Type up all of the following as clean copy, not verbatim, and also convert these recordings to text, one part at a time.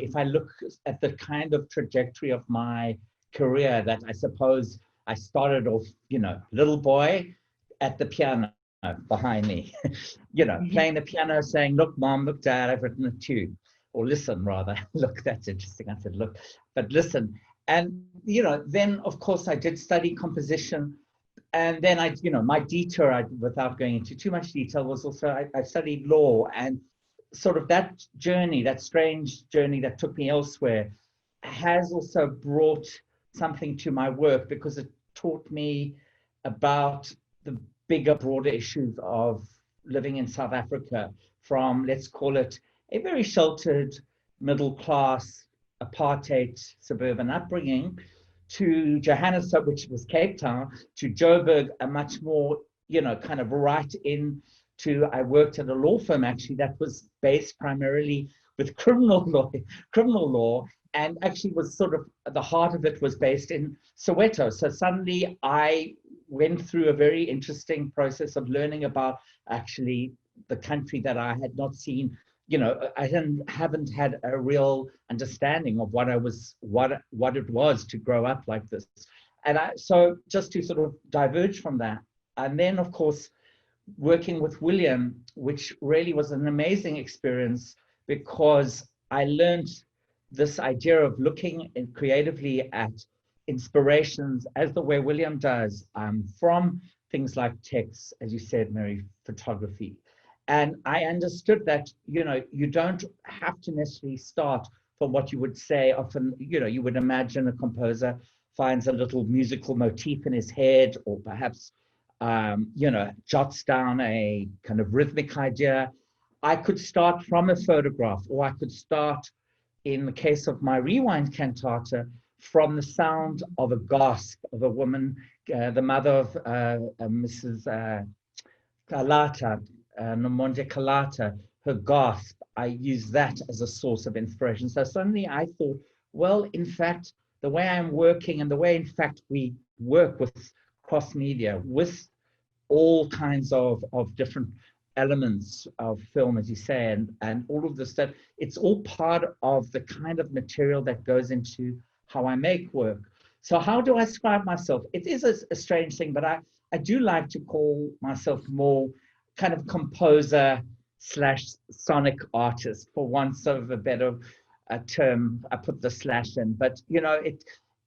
if I look at the kind of trajectory of my career, that I suppose I started off, little boy at the piano behind me, playing the piano, saying, look, mom, look, dad, I've written a tune. Or listen, rather. Look, that's interesting. I said, look, but listen. And, then, of course, I did study composition. And then my detour, without going into too much detail, was also I studied law. And sort of that journey, that strange journey that took me elsewhere, has also brought something to my work, because it taught me about the bigger, broader issues of living in South Africa, from, let's call it, a very sheltered, middle-class, apartheid, suburban upbringing, to Johannesburg, which was Cape Town, to Joburg, a much more, kind of right into, I worked at a law firm, actually, that was based primarily with criminal law, and actually was sort of, the heart of it was based in Soweto. So suddenly I went through a very interesting process of learning about actually the country that I had not seen. I haven't had a real understanding of what it was to grow up like this. And so just to sort of diverge from that, and then of course, working with William, which really was an amazing experience, because I learned this idea of looking creatively at inspirations, as the way William does, from things like text, as you said, Mary, photography. And I understood that, you don't have to necessarily start from what you would say. Often, you would imagine a composer finds a little musical motif in his head, or perhaps, jots down a kind of rhythmic idea. I could start from a photograph, or I could start, in the case of my Rewind cantata, from the sound of a gasp of a woman, the mother of Mrs. Kalata, Nomonde Kalata, her gasp. I use that as a source of inspiration. So suddenly I thought, well, in fact, the way I'm working, and the way, in fact, we work with cross media, with all kinds of different elements of film, as you say, and all of this stuff, it's all part of the kind of material that goes into how I make work. So how do I describe myself? It is a strange thing, but I do like to call myself more kind of composer / sonic artist, for want of a better term. I put the slash in, but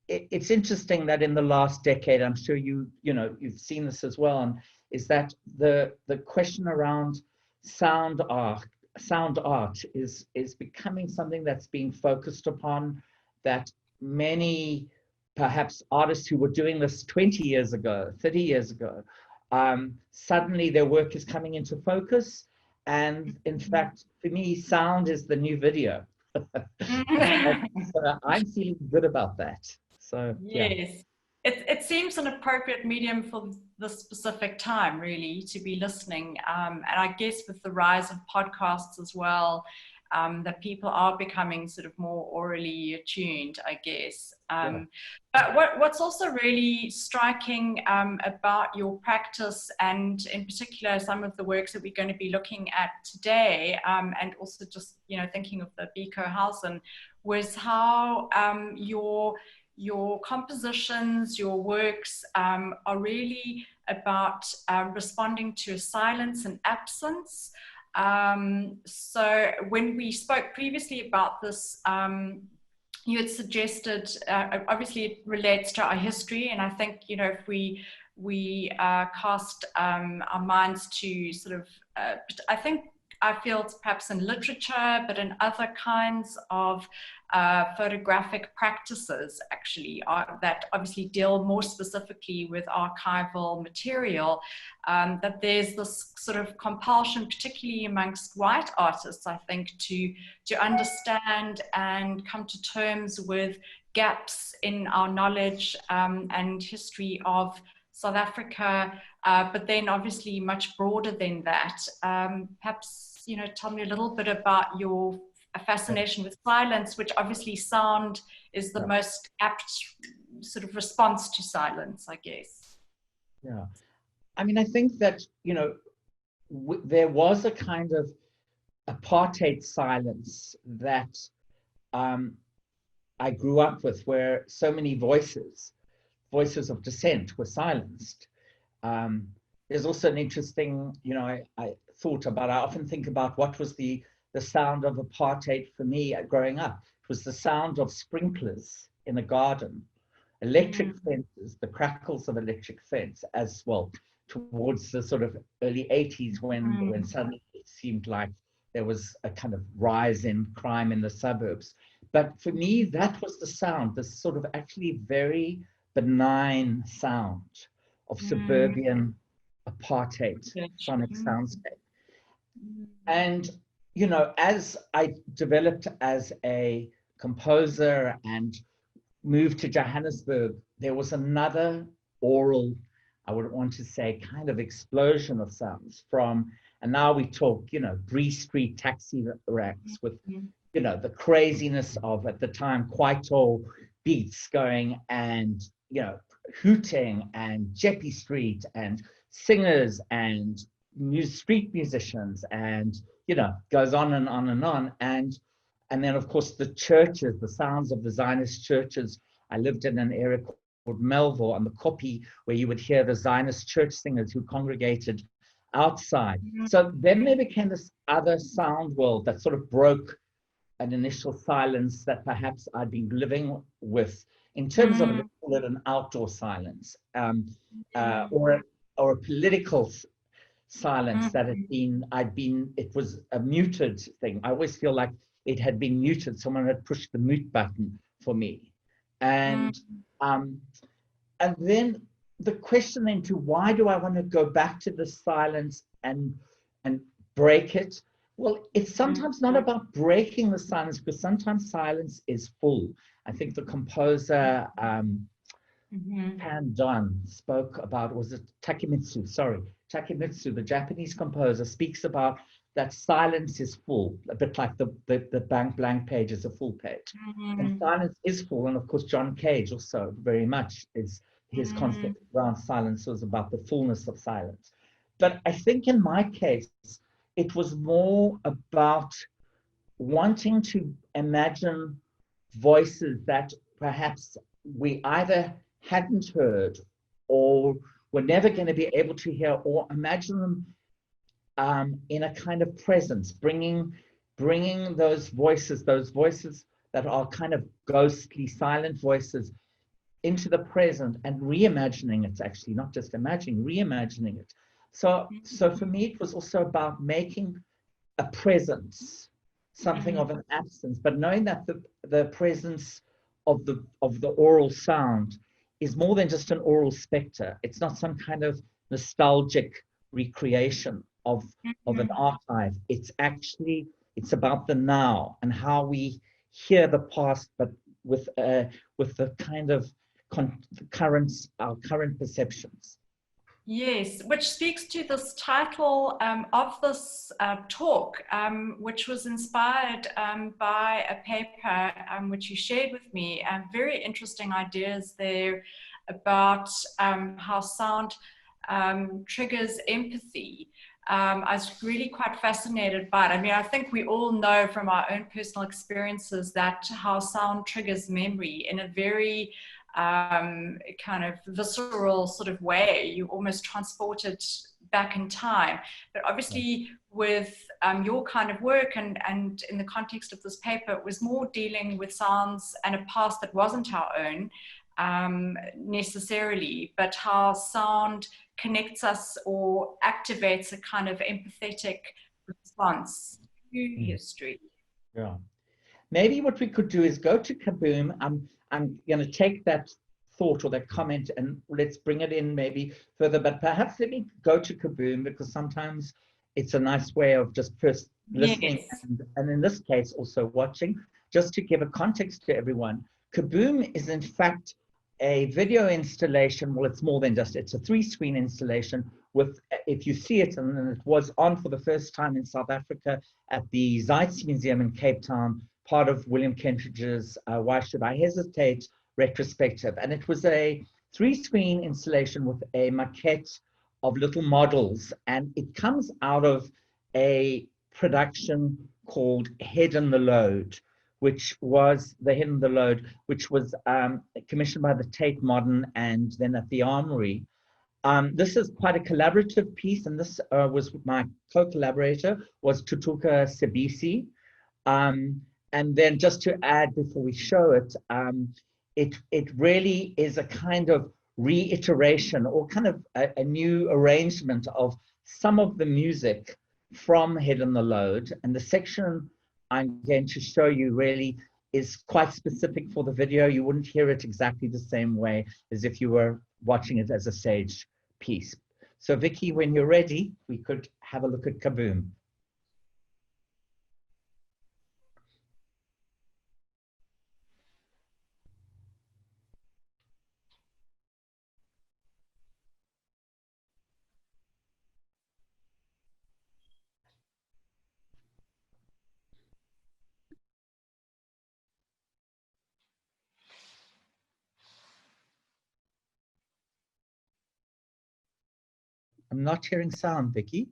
it's interesting that in the last decade, I'm sure you've seen this as well, and is that the question around sound art is becoming something that's being focused upon, that many perhaps artists who were doing this 20 years ago, 30 years ago, suddenly their work is coming into focus. And in fact, for me, sound is the new video. So I'm feeling good about that. So yeah. Yes, it seems an appropriate medium for the specific time, really, to be listening. And I guess with the rise of podcasts as well, that people are becoming sort of more orally attuned, I guess. But what's also really striking about your practice, and in particular some of the works that we're going to be looking at today, and also just thinking of the Biko Hausen, was how your compositions, your works are really about responding to a silence and absence. So when we spoke previously about this, you had suggested, obviously it relates to our history, and I think, if we cast our minds to sort of, I feel it's perhaps in literature, but in other kinds of photographic practices, actually, that obviously deal more specifically with archival material, that there's this sort of compulsion, particularly amongst white artists, I think, to understand and come to terms with gaps in our knowledge and history of South Africa, but then obviously much broader than that. Perhaps, tell me a little bit about your fascination with silence, which obviously sound is the most apt sort of response to silence, I guess. Yeah. I mean, I think that, there was a kind of apartheid silence that I grew up with, where so many voices of dissent were silenced. There's also an interesting, I thought about, I often think about what was the sound of apartheid for me growing up. It was the sound of sprinklers in a garden, electric fences, the crackles of electric fence, as well, towards the sort of early 80s when suddenly it seemed like there was a kind of rise in crime in the suburbs. But for me, that was the sound, this sort of actually very benign sound of suburban apartheid sonic soundscape. And, as I developed as a composer and moved to Johannesburg, there was another aural, I would want to say, kind of explosion of sounds from, and now we talk, Bree Street taxi racks with, the craziness of, at the time, Kwaito beats going and, hooting and Jeppy Street and singers and street musicians and, goes on and on and on. And then, of course, the churches, the sounds of the Zionist churches. I lived in an area called Melville on the Kopi, where you would hear the Zionist church singers who congregated outside. So then there became this other sound world that sort of broke an initial silence that perhaps I'd been living with, in terms of, let's call it an outdoor silence, or a political silence that it was a muted thing. I always feel like it had been muted. Someone had pushed the mute button for me. And then the question into why do I want to go back to the silence and break it? Well, it's sometimes not about breaking the silence, because sometimes silence is full. I think the composer Pan Don spoke about, was it Takemitsu? Sorry, Takemitsu, the Japanese composer, speaks about that silence is full, a bit like the blank page is a full page. And silence is full. And of course, John Cage also very much is his concept around silence was about the fullness of silence. But I think in my case, it was more about wanting to imagine voices that perhaps we either hadn't heard or were never going to be able to hear, or imagine them in a kind of presence, bringing those voices that are kind of ghostly, silent voices into the present and reimagining it, actually, not just imagining, reimagining it. So for me, it was also about making a presence, something of an absence, but knowing that the presence of the aural sound is more than just an aural spectre. It's not some kind of nostalgic recreation of an archive. It's about the now and how we hear the past, but with the kind of our current perceptions. Yes, which speaks to this title of this talk, which was inspired by a paper which you shared with me. Very interesting ideas there about how sound triggers empathy. I was really quite fascinated by it. I mean, I think we all know from our own personal experiences that how sound triggers memory in a very kind of visceral sort of way. You almost transported back in time. But obviously with your kind of work and in the context of this paper, it was more dealing with sounds and a past that wasn't our own necessarily, but how sound connects us or activates a kind of empathetic response to history. Yeah. Maybe what we could do is go to Kaboom. I'm going to take that thought or that comment and let's bring it in maybe further, but perhaps let me go to Kaboom, because sometimes it's a nice way of just first listening and in this case also watching. Just to give a context to everyone, Kaboom is in fact a video installation. Well, it's more than just, it's a 3-screen installation with, if you see it, and it was on for the first time in South Africa at the Zeitz Museum in Cape Town, part of William Kentridge's Why Should I Hesitate retrospective. And it was a 3-screen installation with a maquette of little models. And it comes out of a production called Head in the Load, which was The Hidden the Load, which was commissioned by the Tate Modern and then at the Armory. This is quite a collaborative piece, and this was my co-collaborator was Tutuka Sibisi. And then just to add before we show it, it really is a kind of reiteration or kind of a new arrangement of some of the music from Hidden the Load. And the section I'm going to show you really is quite specific for the video. You wouldn't hear it exactly the same way as if you were watching it as a stage piece. So Vicky, when you're ready, we could have a look at Kaboom. I'm not hearing sound, Vicky.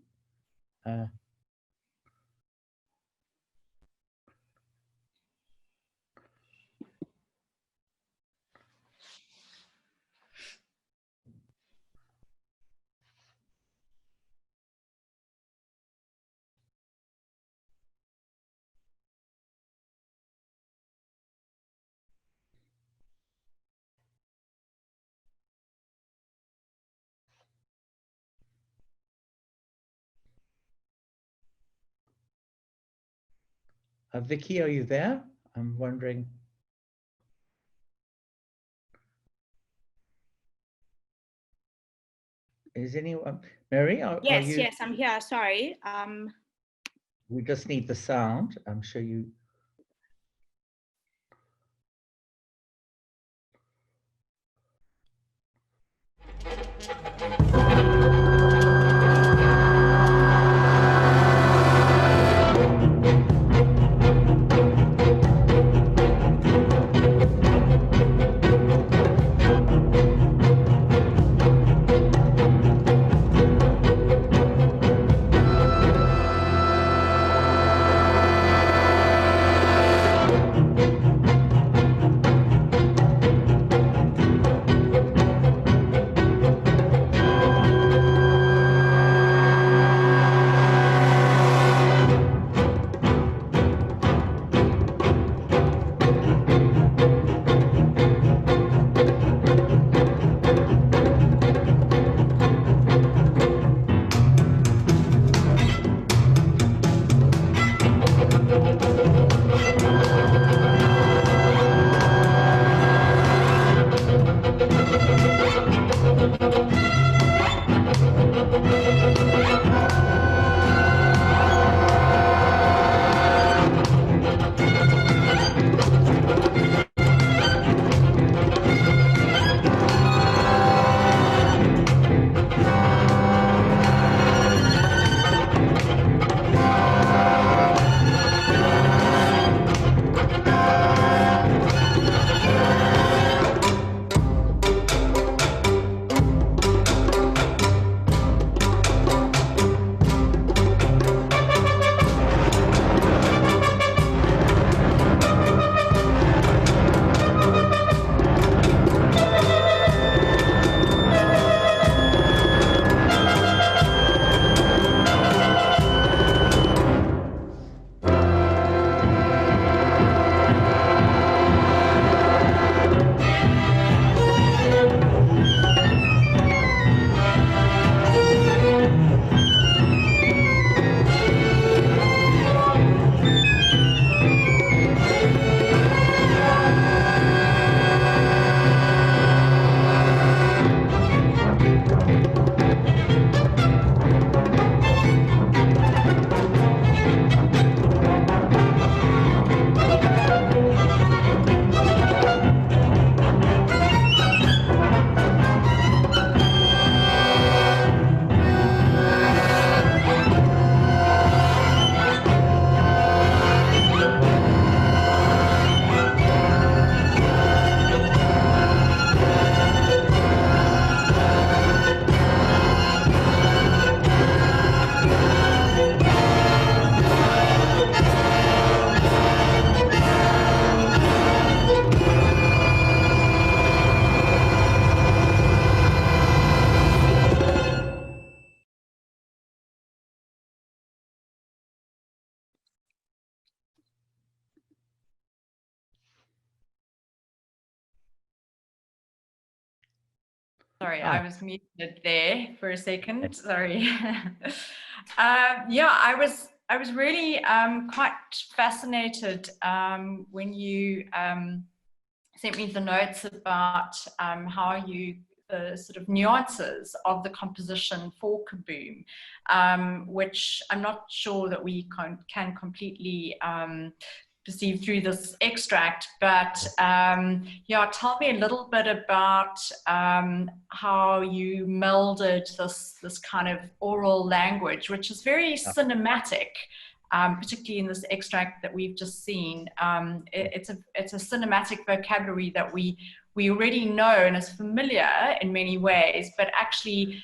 Vicky, are you there? I'm wondering. Is anyone, Mary? Yes, are you, yes, I'm here. Sorry. we just need the sound. I'm sure you. Sorry, Ah, I was muted there for a second. Sorry. Yeah, I was really quite fascinated when you sent me the notes about how you the sort of nuances of the composition for Kaboom, which I'm not sure that we can completely perceive through this extract, but yeah, tell me a little bit about how you melded this kind of oral language, which is very cinematic. Particularly in this extract that we've just seen, it's a cinematic vocabulary that we already know and is familiar in many ways, but actually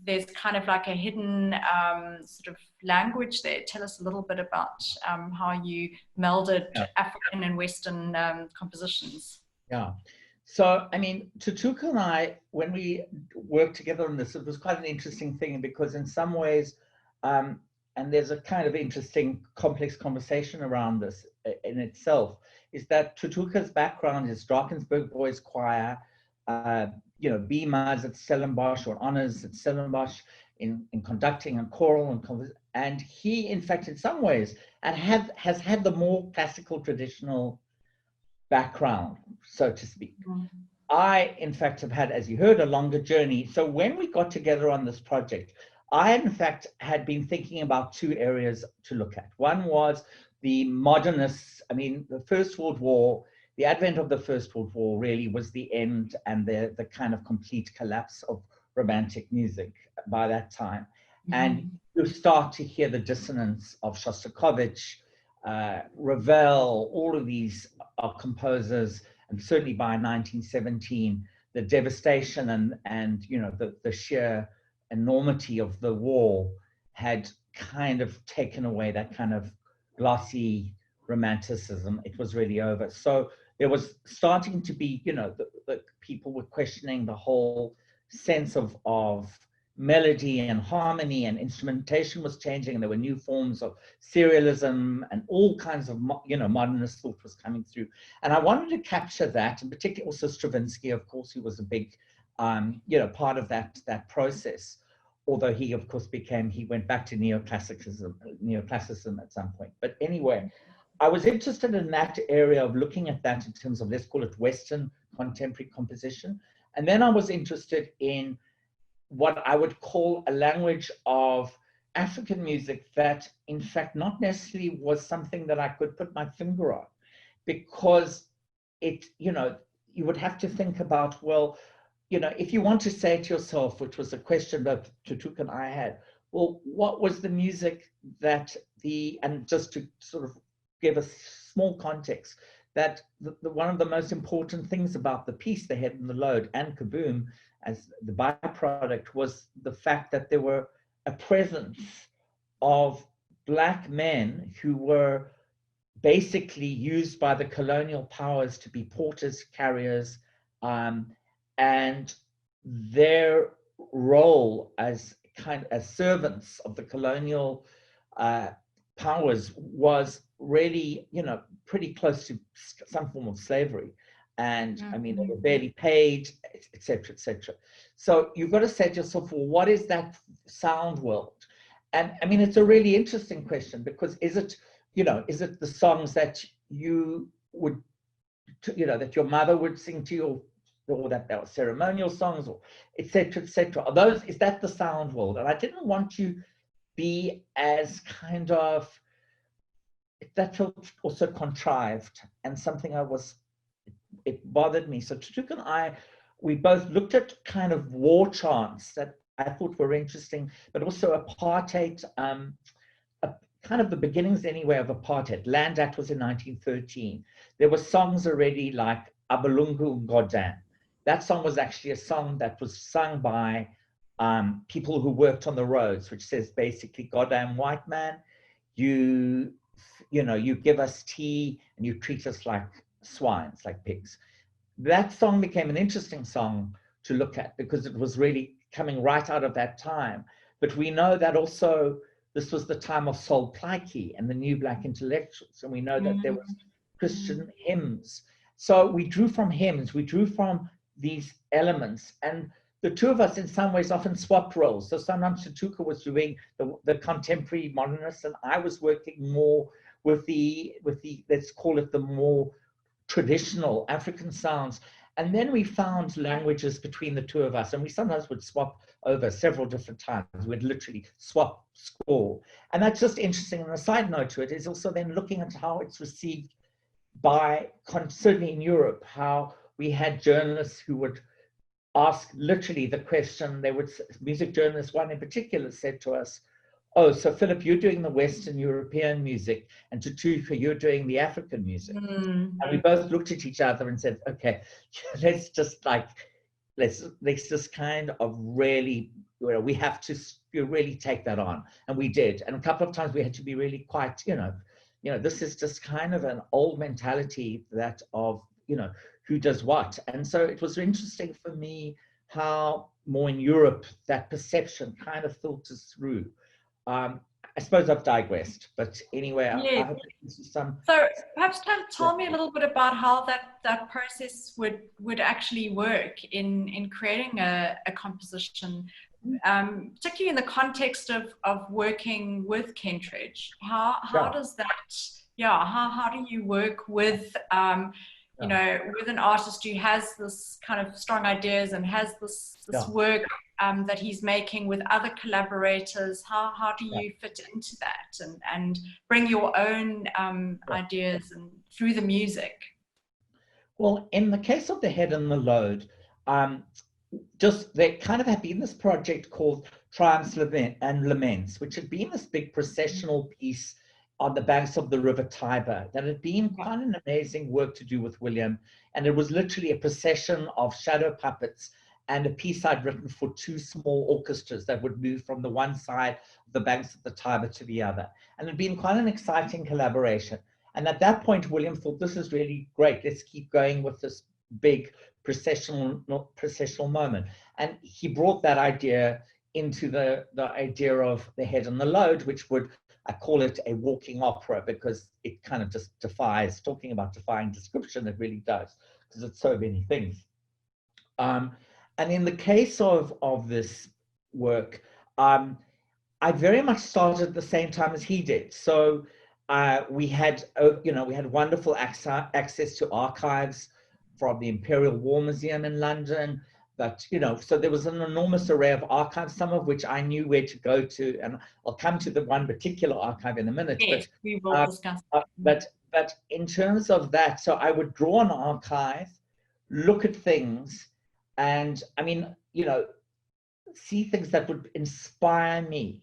there's kind of like a hidden sort of language there. Tell us a little bit about how you melded African and Western compositions. Yeah. So, I mean, Tutuka and I, when we worked together on this, it was quite an interesting thing because in some ways, and there's a kind of interesting, complex conversation around this in itself, is that Tutuka's background is Drakensberg Boys Choir, you know, B-Maz at Stellenbosch, or honors at Stellenbosch in conducting and choral, and he, in fact, in some ways, has had the more classical, traditional background, so to speak. I, in fact, have had, as you heard, a longer journey. So when we got together on this project, I, in fact, had been thinking about two areas to look at. One was the modernists. I mean, the First World War, the advent of the First World War really was the end and the kind of complete collapse of romantic music by that time. And you start to hear the dissonance of Shostakovich, Ravel, all of these are composers, and certainly by 1917, the devastation and you know, the sheer enormity of the war had kind of taken away that kind of glossy romanticism. It was really over. So there was starting to be, you know, the people were questioning the whole sense of melody and harmony, and instrumentation was changing, and there were new forms of serialism and all kinds of, you know, modernist thought was coming through. And I wanted to capture that, and particularly also Stravinsky, of course, who was a big you know, part of that process, although he, of course, he went back to neoclassicism at some point. But anyway, I was interested in that area of looking at that in terms of, let's call it Western contemporary composition. And then I was interested in what I would call a language of African music that, in fact, not necessarily was something that I could put my finger on, because it, you know, you would have to think about, well, you know, if you want to say to yourself, which was a question that Tutuka and I had, well, what was the music that and just to sort of give a small context, that one of the most important things about the piece, The Head and the Load, and Kaboom, as the byproduct, was the fact that there were a presence of Black men who were basically used by the colonial powers to be porters, carriers, and their role as servants of the colonial powers was really, you know, pretty close to some form of slavery. And I mean, they were barely paid, etc., etc. So you've got to say to yourself, well, what is that sound world? And I mean, it's a really interesting question, because is it, you know, is it the songs that you would, you know, that your mother would sing to you, or that were ceremonial songs, or etc., etc.? Are those, is that the sound world? And I didn't want to be as kind of, that felt also contrived and something it bothered me. So Tutuka and I, we both looked at kind of war chants that I thought were interesting, but also apartheid, kind of the beginnings anyway of apartheid. Land Act was in 1913. There were songs already like Abelungu Godan. That song was actually a song that was sung by people who worked on the roads, which says basically, goddamn white man, you know, you give us tea and you treat us like swines, like pigs. That song became an interesting song to look at because it was really coming right out of that time. But we know that also this was the time of Sol Plaatje and the new Black intellectuals, and we know that there was Christian hymns. So we drew from hymns, we drew from these elements. And the two of us in some ways often swapped roles. So sometimes Tutuka was doing the contemporary modernists, and I was working more with the let's call it the more traditional African sounds. And then we found languages between the two of us, and we sometimes would swap over several different times. We'd literally swap score. And that's just interesting. And a side note to it is also then looking at how it's received by, certainly in Europe, how we had journalists who would ask literally the question. They would, music journalists, one in particular, said to us, "Oh, so Philip, you're doing the Western European music, and Tutuka, you're doing the African music." And we both looked at each other and said, "Okay, let's just let's just kind of really, we have to really take that on." And we did. And a couple of times we had to be really quite, this is just kind of an old mentality that of, who does what. And so it was interesting for me how more in Europe that perception kind of filters through. I suppose I've digressed, but anyway, Yeah. I hope this is some. So perhaps tell me a little bit about how that process would actually work in creating a composition, particularly in the context of working with Kentridge. How does that? Yeah. How do you work with with an artist who has this kind of strong ideas and has this work that he's making with other collaborators? How do you fit into that and bring your own ideas and through the music? Well, in the case of The Head and the Load, there kind of had been this project called Triumphs and Laments, which had been this big processional piece on the banks of the River Tiber that had been quite an amazing work to do with William. And it was literally a procession of shadow puppets and a piece I'd written for two small orchestras that would move from the one side of the banks of the Tiber to the other. And it had been quite an exciting collaboration. And at that point, William thought, this is really great. Let's keep going with this big processional moment. And he brought that idea into the idea of The Head and the Load, which would, I call it a walking opera, because it kind of just defies, talking about defying description, it really does, because it's so many things. And in the case of this work, I very much started at the same time as he did. So we had wonderful access to archives from the Imperial War Museum in London. But, so there was an enormous array of archives, some of which I knew where to go to. And I'll come to the one particular archive in a minute. Yes, we will discuss. But in terms of that, so I would draw an archive, look at things, and see things that would inspire me.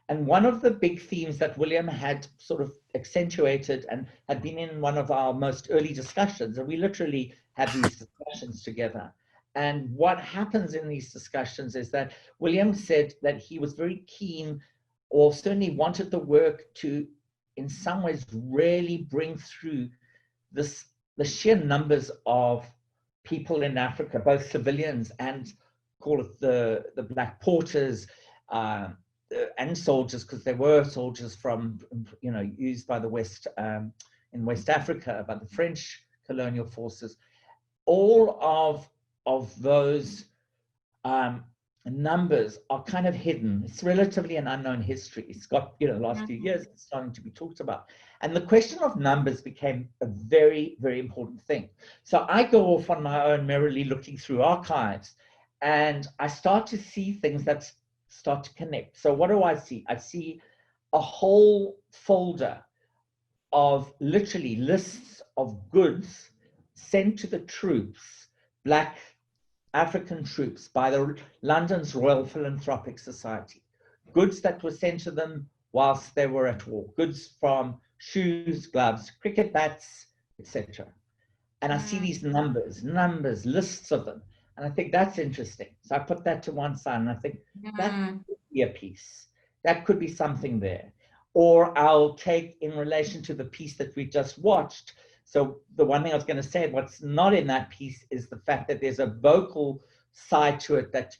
And one of the big themes that William had sort of accentuated and had been in one of our most early discussions, and we literally had these discussions together. And what happens in these discussions is that William said that he was very keen, or certainly wanted the work to, in some ways, really bring through the sheer numbers of people in Africa, both civilians and call it the Black Porters, and soldiers, because there were soldiers from, used by the West, in West Africa, by the French colonial forces. All of those numbers are kind of hidden. It's relatively an unknown history. It's got, the last few years, it's starting to be talked about. And the question of numbers became a very, very important thing. So I go off on my own, merrily looking through archives, and I start to see things that start to connect. So what do I see? I see a whole folder of literally lists of goods sent to the troops, Black African troops, by the London's Royal Philanthropic Society. Goods that were sent to them whilst they were at war. Goods from shoes, gloves, cricket bats, etc. And I see these numbers, lists of them. And I think that's interesting. So I put that to one side and I think that could be a piece. That could be something there. Or I'll take in relation to the piece that we just watched. So the one thing I was going to say, what's not in that piece is the fact that there's a vocal side to it that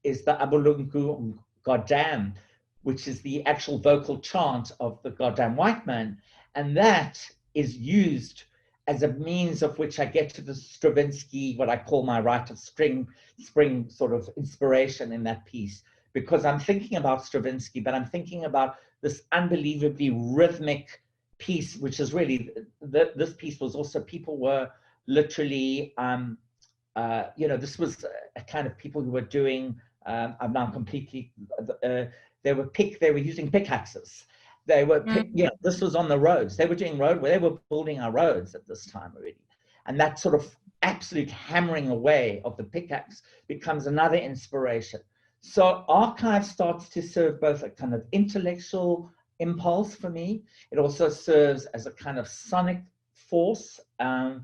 is the Abulungu Goddamn, which is the actual vocal chant of the goddamn white man. And that is used as a means of which I get to the Stravinsky, what I call my rite of spring sort of inspiration in that piece, because I'm thinking about Stravinsky, but I'm thinking about this unbelievably rhythmic piece, which is really, this piece was also, people were literally, this was a kind of people who were doing, I'm now completely, they were using pickaxes. They were, this was on the roads. They were doing they were building our roads at this time already. And that sort of absolute hammering away of the pickaxe becomes another inspiration. So archive starts to serve both a kind of intellectual impulse for me. It also serves as a kind of sonic force. And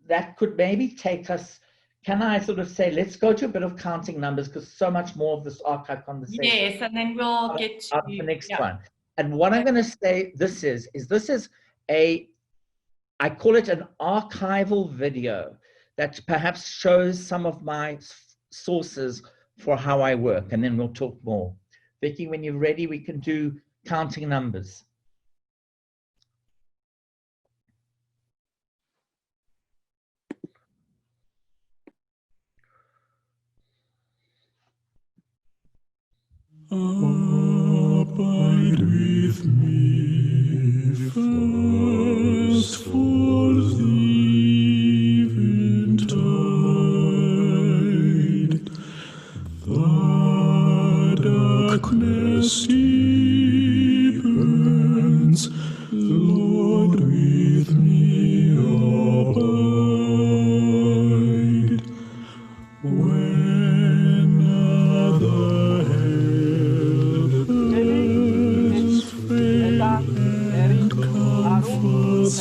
that could maybe take us, can I sort of say, let's go to a bit of counting numbers, because so much more of this archive conversation. Yes, and then we'll get to the next one. And what I'm going to say this is I call it an archival video that perhaps shows some of my sources for how I work, and then we'll talk more. Vicky, when you're ready, we can do counting numbers. Abide with me first for the eventide. The darkness deepens, Lord, with me abide. When other helpers fail and comforts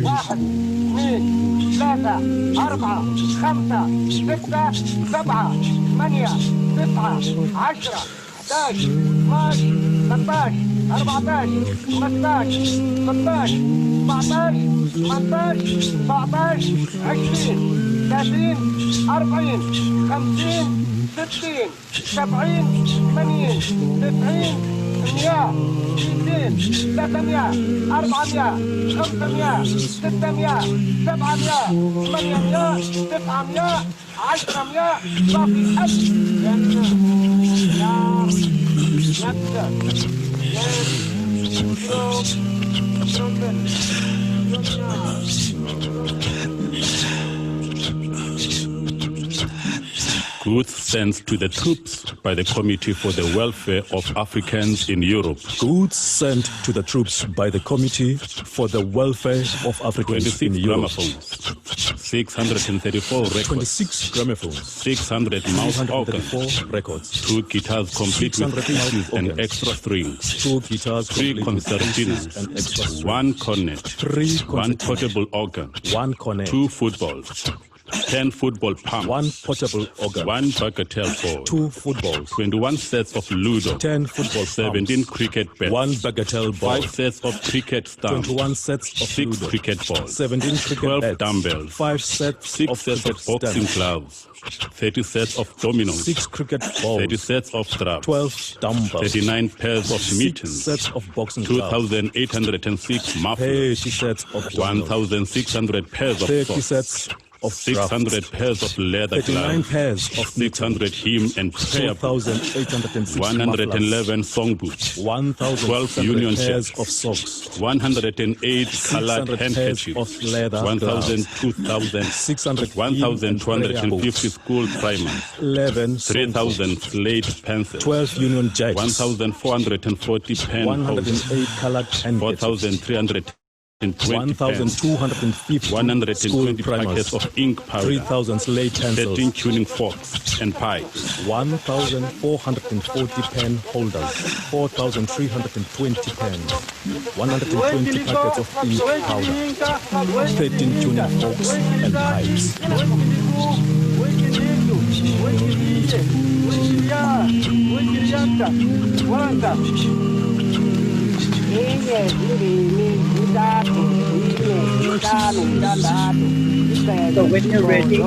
واحد اثنين ثلاثة أربعة خمسة ستة سبعة ثمانية تسعة 10 11 12 13 14 15 16 17 18 19 20 30 40 50 60 60 70 80 90 200 300 400 500 600 700 800 900 100 صافي 1000 Goods sent to the troops by the Committee for the Welfare of Africans in Europe. Goods sent to the troops by the Committee for the Welfare of Africans in Europe. 634 records. 26 gramophones. 600 mouth organs. Records. 2 guitars complete with pieces and extra strings. 2 guitars. 3 concertinas. And extra strings. 1 cornet. 3 1 portable organ. 1 cornet. 2 footballs. 10 football pumps. 1 portable organ. 1 bagatelle ball. 2 footballs. 21 sets of Ludo. 10 football 17 pumps. cricket bats. 1 bagatelle ball. 5 sets of cricket stumps. 21 sets of 6 Ludo. cricket balls. 17 cricket 12 bats. dumbbells. 5 sets 6 of sets cricket of boxing stamps. gloves. 30 sets of dominoes. 6 cricket balls. 30 sets of straps. 12 dumbbells. 39 pairs of 6 mittens. sets of boxing gloves. 2,806 mufflers. 30 sets of dominoes. 1,600 pairs of 30 socks. sets of 600 pairs of leather 39 gloves. pairs of 600 hymn and prayer books. 2,806 111 song boots. 12 Union 1,000 pairs shirts. of socks. 108 colored 600 pairs handkerchiefs. of leather 1,000, gloves. 2,000, 600 1,250 school primers. 11 3,000 slate pencils. 12 Union jacks. 1,440 pen holders. 108 colored handkerchiefs. 4,300 1,250 school 120 packets primers, of ink powder, 3,000 slate 13 pencils, tuning forks and pipes, 1,440 pen holders, 4,320 pens, 120 packets of ink powder, 13 tuning forks and pipes. So when you're ready.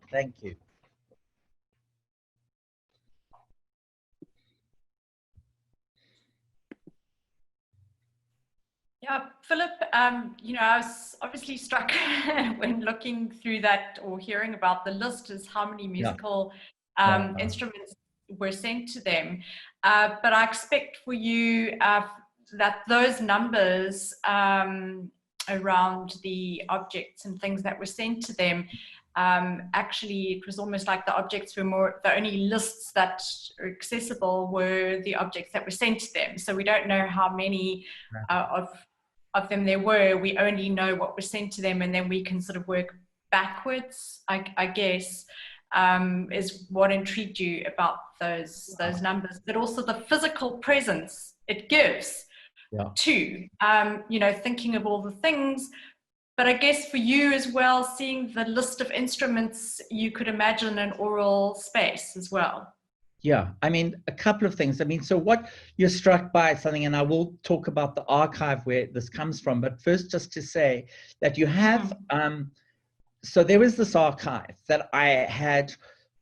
Thank you. Yeah, Philip, you know, I was obviously struck when looking through that or hearing about the list is how many musical instruments were sent to them. But I expect for you that those numbers around the objects and things that were sent to them, actually it was almost like the objects were more, the only lists that are accessible were the objects that were sent to them. So we don't know how many of them there were. We only know what was sent to them, and then we can sort of work backwards, I guess, is what intrigued you about those numbers, but also the physical presence it gives too, you know, thinking of all the things. But I guess for you as well, seeing the list of instruments, you could imagine an aural space as well. Yeah, I mean, a couple of things. I mean, so what you're struck by something, and I will talk about the archive where this comes from, but first just to say that you have, so there is this archive that I had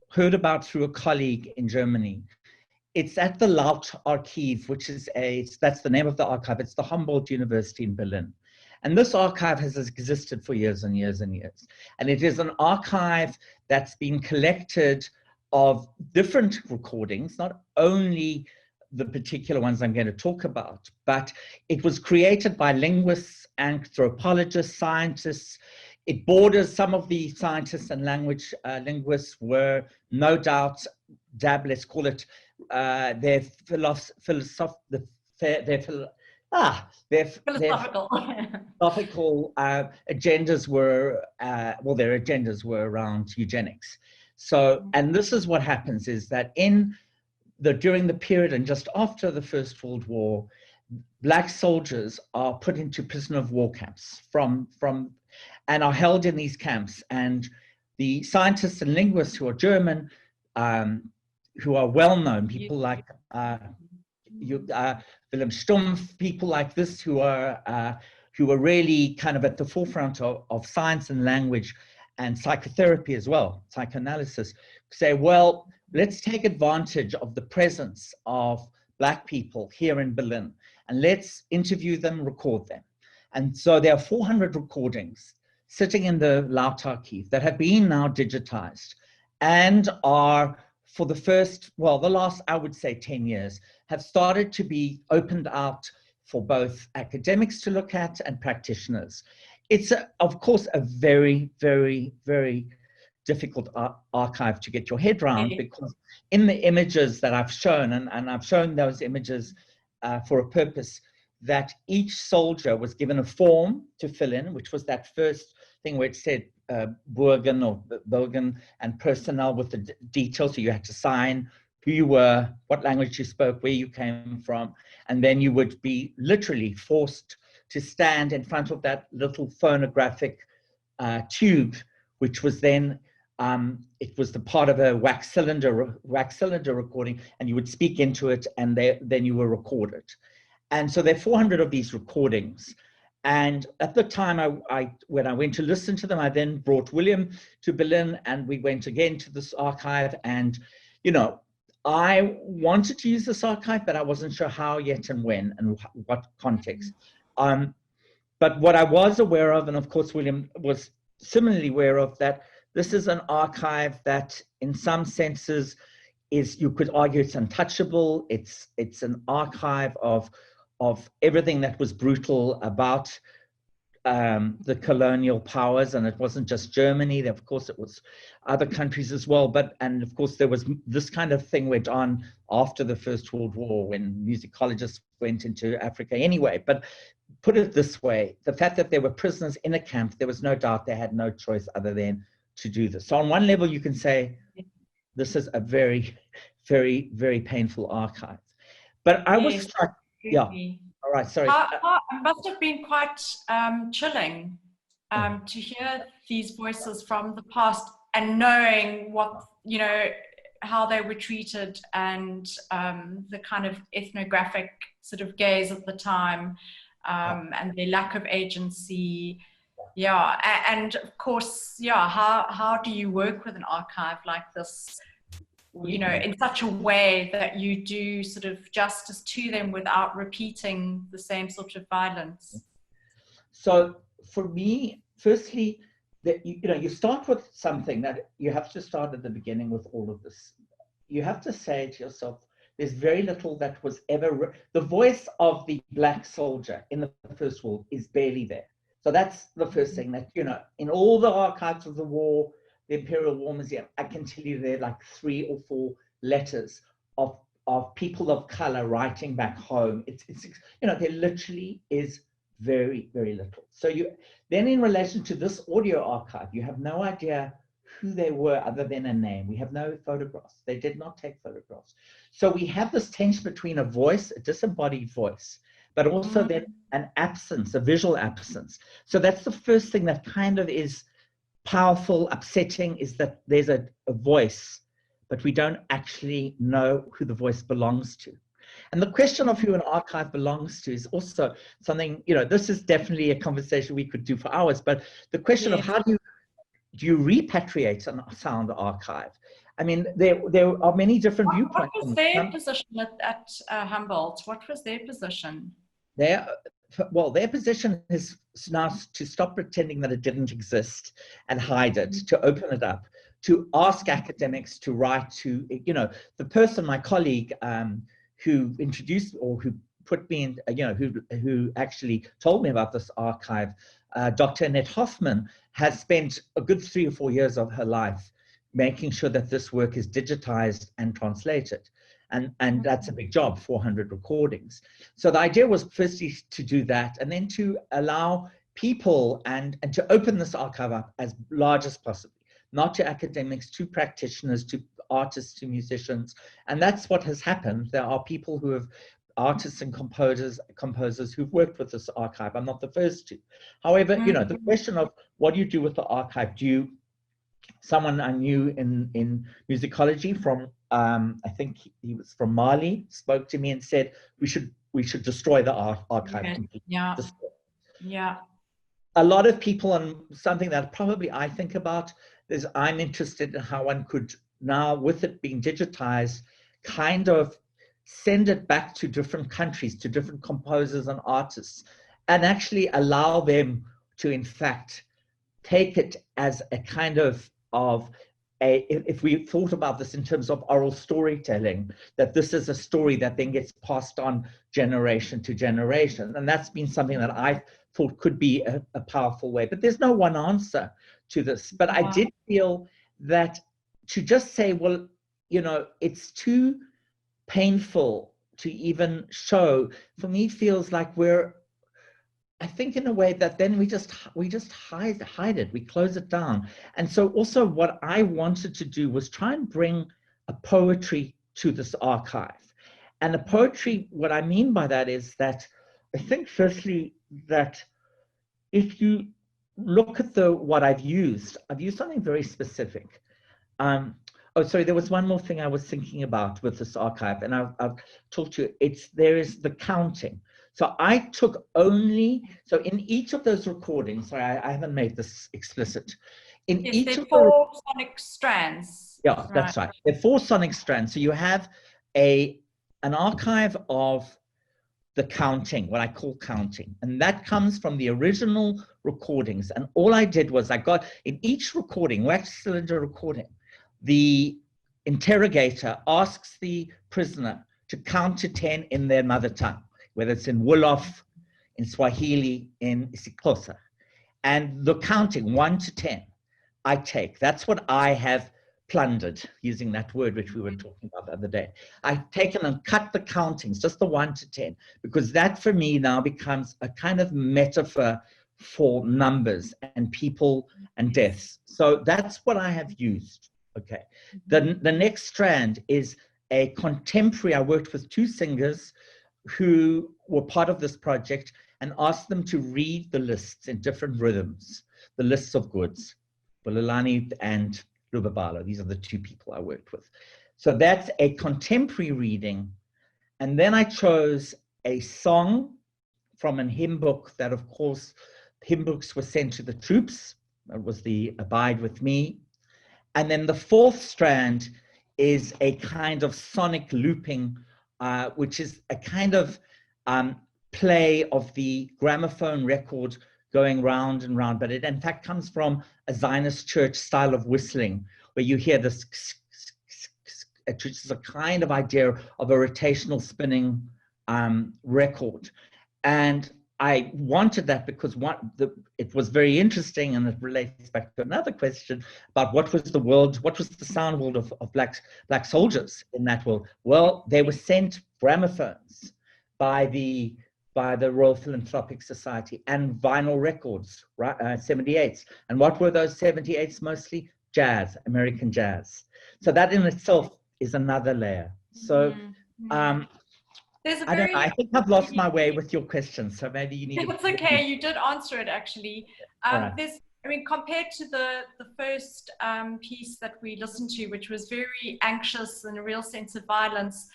heard about through a colleague in Germany. It's at the Laut Archive, which is that's the name of the archive. It's the Humboldt University in Berlin. And this archive has existed for years and years and years. And it is an archive that's been collected of different recordings, not only the particular ones I'm going to talk about, but it was created by linguists, anthropologists, scientists. It borders, some of the scientists and language linguists were no doubt let's call it, their philosophical agendas were, well, their agendas were around eugenics. So, and this is what happens is that during the period and just after the First World War, Black soldiers are put into prisoner of war camps and are held in these camps. And the scientists and linguists who are German, who are well-known, people like Wilhelm Stumpf, people like this who are really kind of at the forefront of science and language and psychotherapy as well, psychoanalysis, say, well, let's take advantage of the presence of Black people here in Berlin and let's interview them, record them. And so there are 400 recordings sitting in the Laut Archive that have been now digitized and are for the last, I would say 10 years, have started to be opened out for both academics to look at and practitioners. It's, of course, a very, very, very difficult archive to get your head around, because in the images that I've shown, and I've shown those images for a purpose, that each soldier was given a form to fill in, which was that first thing where it said Burgen or Belgen and personnel with the details. So you had to sign who you were, what language you spoke, where you came from, and then you would be literally forced to stand in front of that little phonographic tube, which was then, it was the part of a wax cylinder recording, and you would speak into it, and then you were recorded. And so there are 400 of these recordings. And at the time, when I went to listen to them, I then brought William to Berlin, and we went again to this archive. And, you know, I wanted to use this archive, but I wasn't sure how yet and when and what context. But what I was aware of, and of course, William was similarly aware of, that this is an archive that in some senses is, you could argue, it's untouchable. It's an archive of everything that was brutal about the colonial powers, and it wasn't just Germany. Of course, it was other countries as well. And of course, there was this kind of thing went on after the First World War when musicologists went into Africa anyway. But put it this way, the fact that there were prisoners in a camp, there was no doubt they had no choice other than to do this. So on one level, you can say this is a very, very, very painful archive. But I was struck, yeah. All right, sorry. It must have been quite chilling to hear these voices from the past and knowing what, how they were treated and the kind of ethnographic sort of gaze at the time and their lack of agency. Yeah, and of course, how do you work with an archive like this? In such a way that you do sort of justice to them without repeating the same sort of violence. So for me, firstly, that you start with something that you have to start at the beginning with all of this. You have to say to yourself, there's very little that was ever, the voice of the Black soldier in the First World is barely there. So that's the first thing that, in all the archives of the war, the Imperial War Museum, I can tell you there are like 3 or 4 letters of people of color writing back home. It's there literally is very, very little. So then in relation to this audio archive, you have no idea who they were other than a name. We have no photographs. They did not take photographs. So we have this tension between a voice, a disembodied voice, but also then an absence, a visual absence. So that's the first thing that kind of is powerful, upsetting, is that there's a voice, but we don't actually know who the voice belongs to. And the question of who an archive belongs to is also something, this is definitely a conversation we could do for hours, but the question of how do you repatriate a sound archive? I mean, there are many different viewpoints. What was their position at Humboldt? What was their position? Their position is now to stop pretending that it didn't exist and hide it, to open it up, to ask academics to write to, the person, my colleague, who introduced or who put me in, who actually told me about this archive, Dr. Annette Hoffman, has spent a good 3 or 4 years of her life making sure that this work is digitized and translated. And that's a big job, 400 recordings. So the idea was firstly to do that, and then to allow people and to open this archive up as large as possible, not to academics, to practitioners, to artists, to musicians. And that's what has happened. There are people who have, artists and composers who've worked with this archive. I'm not the first to. However, the question of what do you do with the archive? Someone I knew in musicology from, I think he was from Mali, spoke to me and said, we should destroy the archive completely. Yeah. Destroy. Yeah. A lot of people, and something that probably I think about is I'm interested in how one could now, with it being digitized, kind of send it back to different countries, to different composers and artists, and actually allow them to, in fact, take it as a kind of if we thought about this in terms of oral storytelling, that this is a story that then gets passed on generation to generation. And that's been something that I thought could be a powerful way. But there's no one answer to this. But I did feel that to just say, well, it's too painful to even show, for me feels like I think in a way that then we just hide it, we close it down. And so also what I wanted to do was try and bring a poetry to this archive. And the poetry, what I mean by that is that I think firstly that if you look at what I've used something very specific. Oh, sorry, there was one more thing I was thinking about with this archive, and I've talked to you. There is the counting. So I took so in each of those recordings, sorry, I haven't made this explicit. In each of 4 sonic strands. Yeah, that's right. There are 4 sonic strands. So you have an archive of the counting, what I call counting. And that comes from the original recordings. And all I did was in each recording, wax cylinder recording, the interrogator asks the prisoner to count to 10 in their mother tongue, whether it's in Wolof, in Swahili, in isiXhosa. And the counting 1 to 10, I take. That's what I have plundered, using that word which we were talking about the other day. I've taken and cut the countings, just the 1 to 10, because that for me now becomes a kind of metaphor for numbers and people and deaths. So that's what I have used. Okay. The next strand is a contemporary. I worked with 2 singers who were part of this project and asked them to read the lists in different rhythms, the lists of goods, Bulelani and Lubabalo. These are the 2 people I worked with. So that's a contemporary reading. And then I chose a song from a hymn book that, of course, hymn books were sent to the troops. It was the Abide With Me. And then the 4th strand is a kind of sonic looping, which is a kind of play of the gramophone record going round and round, but it in fact comes from a Zionist church style of whistling, where you hear this, which is a kind of idea of a rotational spinning record. And I wanted that because it was very interesting, and it relates back to another question about what was the sound world of black soldiers in that world. Well, they were sent gramophones by the Royal Philanthropic Society and vinyl records, right? 78s. And what were those 78s mostly? Jazz, American jazz. So that in itself is another layer. So I don't know, I think I've lost my way with your question, so maybe you need It's okay, you did answer it actually. Right. Compared to the first piece that we listened to, which was very anxious and a real sense of violence,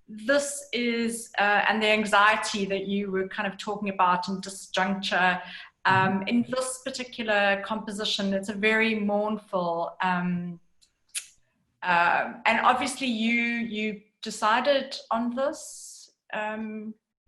this is, and the anxiety that you were kind of talking about in disjuncture, in this particular composition, it's a very mournful, and obviously you decided on this,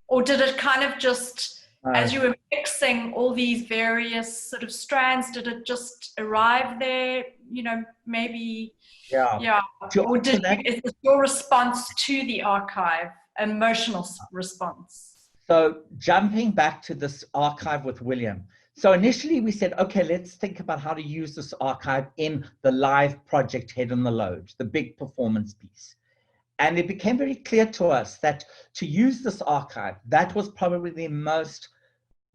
or did it kind of just, as you were mixing all these various sort of strands, did it just arrive there, you know, maybe? Yeah. Or is it your response to the archive, emotional response? So jumping back to this archive with William. So initially we said, okay, let's think about how to use this archive in the live project Head on the Load, the big performance piece. And it became very clear to us that to use this archive, that was probably the most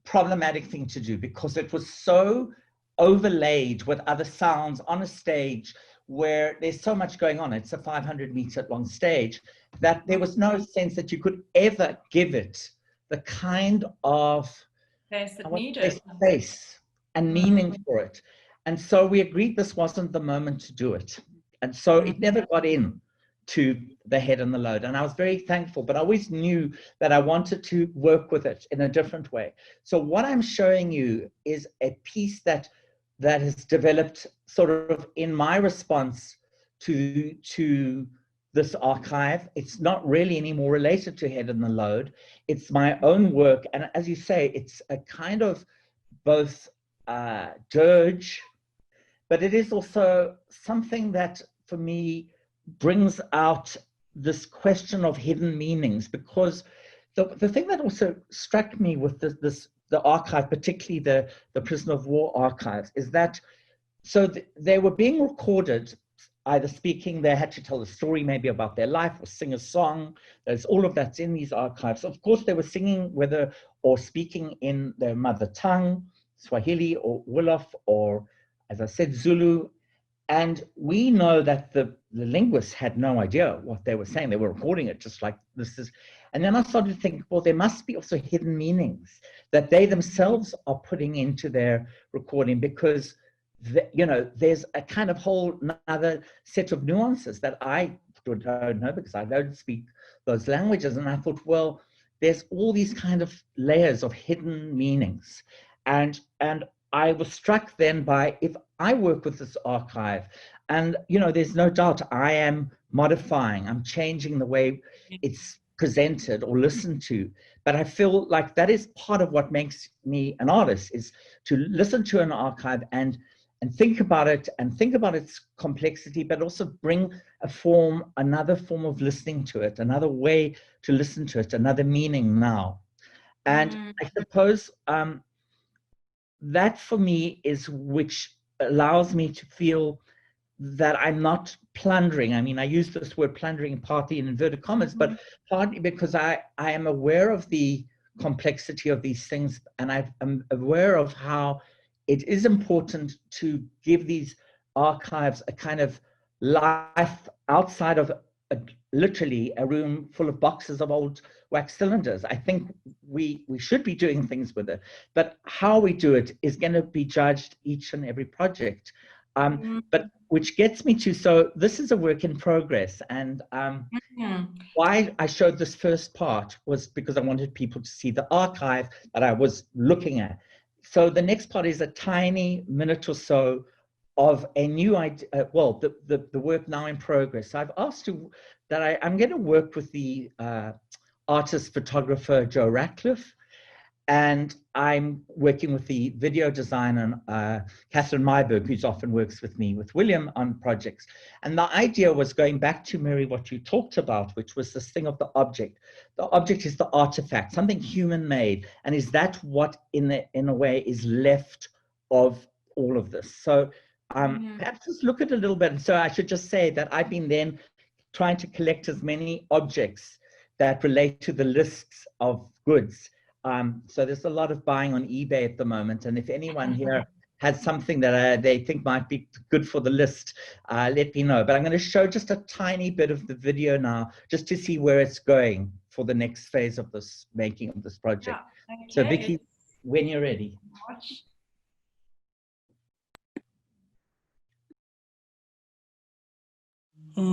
problematic thing to do, because it was so overlaid with other sounds on a stage where there's so much going on. It's a 500-meter long stage, that there was no sense that you could ever give it the kind of space and meaning for it. And so we agreed this wasn't the moment to do it. And so it never got in to the Head and the Load. And I was very thankful, but I always knew that I wanted to work with it in a different way. So what I'm showing you is a piece that has developed sort of in my response to this archive. It's not really any more related to Head and the Load. It's my own work. And as you say, it's a kind of both dirge, but it is also something that for me brings out this question of hidden meanings, because the thing that also struck me with the archive, particularly the prisoner of war archives, is that they were being recorded, either speaking, they had to tell a story maybe about their life or sing a song. There's all of that's in these archives. Of course, they were singing or speaking in their mother tongue, Swahili or Wolof, or as I said, Zulu. And we know that the linguists had no idea what they were saying. They were recording it just like this is. And then I started to think, well, there must be also hidden meanings that they themselves are putting into their recording, because, there's a kind of whole another set of nuances that I don't know, because I don't speak those languages. And I thought, well, there's all these kind of layers of hidden meanings. And I was struck then by, if I work with this archive, and there's no doubt I am modifying, I'm changing the way it's presented or listened to, but I feel like that is part of what makes me an artist, is to listen to an archive and think about it, and think about its complexity, but also bring another form of listening to it, another way to listen to it, another meaning now. And I suppose that for me is which allows me to feel that I'm not plundering. I mean, I use this word plundering partly in inverted commas, but partly because I am aware of the complexity of these things, and I'm aware of how it is important to give these archives a kind of life outside of literally a room full of boxes of old wax cylinders. I think we should be doing things with it, but how we do it is going to be judged each and every project. But which gets me to, so this is a work in progress, and why I showed this first part was because I wanted people to see the archive that I was looking at. So the next part is a tiny minute or so of a new idea, well, the work now in progress. So I've asked you that I'm going to work with the artist photographer Joe Ratcliffe, and I'm working with the video designer Catherine Myberg, who's often works with me, with William, on projects. And the idea was going back to, Mary, what you talked about, which was this thing of the object. The object is the artifact, something human made, and is that what in a way is left of all of this? So perhaps just look at it a little bit. And so I should just say that I've been then trying to collect as many objects that relate to the lists of goods. So there's a lot of buying on eBay at the moment. And if anyone here has something that they think might be good for the list, let me know. But I'm going to show just a tiny bit of the video now, just to see where it's going for the next phase of this making of this project. Yeah, okay. So Vicky, when you're ready. Abide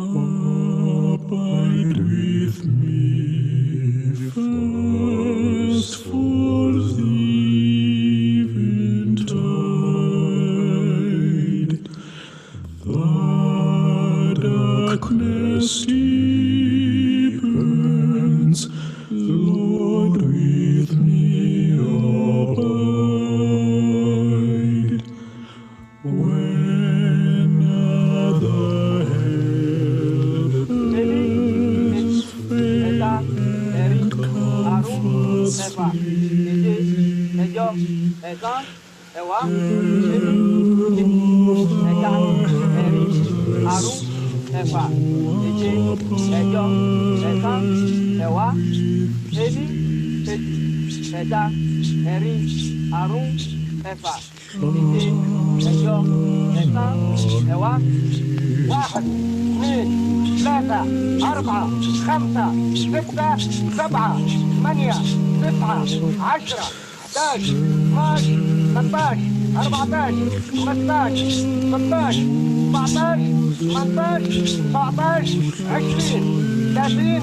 with me first for the eventide. The darkness deepens, Lord, with me abide. When other helpers fail and comforts واحد اثنين ثلاثة أربعة خمسة ستة سبعة ثمانية تسعة 10 11 12 13 14 15 16 17 18 19 20 30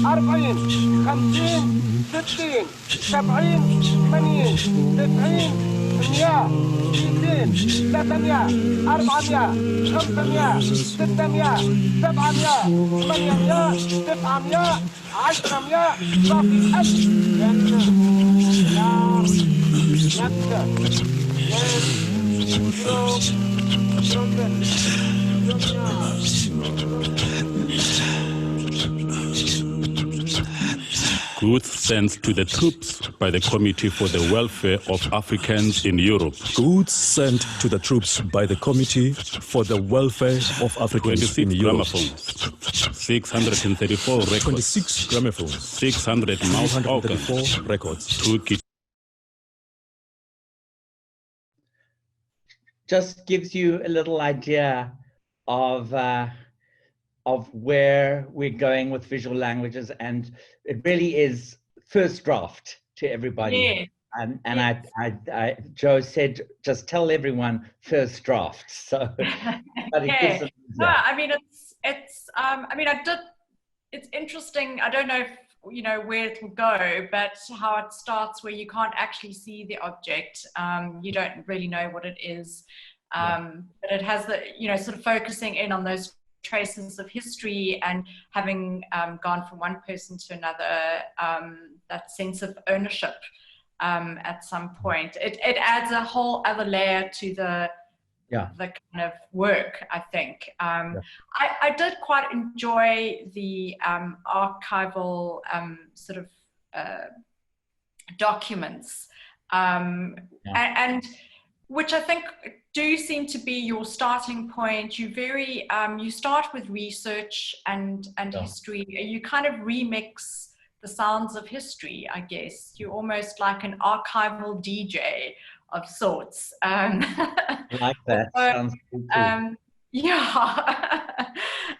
40 50 60 70 80 90 100 200 300 400 500 600 700 800 900 10 صافي 1000 Goods sent to the troops by the Committee for the Welfare of Africans in Europe. Goods sent to the troops by the Committee for the Welfare of Africans 26 in Europe. gramophones, 634 records, 26 gramophones, 600 mouth organs, 234 records. 2 kitchen. Just gives you a little idea of where we're going with visual languages, and it really is first draft to everybody. Yeah. And yes. Joe said, just tell everyone first draft. So, but it gives them, no, I mean it's interesting. I don't know if you know where it will go, but how it starts where you can't actually see the object. You don't really know what it is, but it has the, you know, sort of focusing in on those traces of history and having gone from one person to another, that sense of ownership at some point. It adds a whole other layer to the kind of work, I think. I did quite enjoy the archival sort of documents. And which I think do seem to be your starting point. You very you start with research and history. You kind of remix the sounds of history, I guess. You're almost like an archival DJ of sorts. I like that. Sounds cool too. Yeah.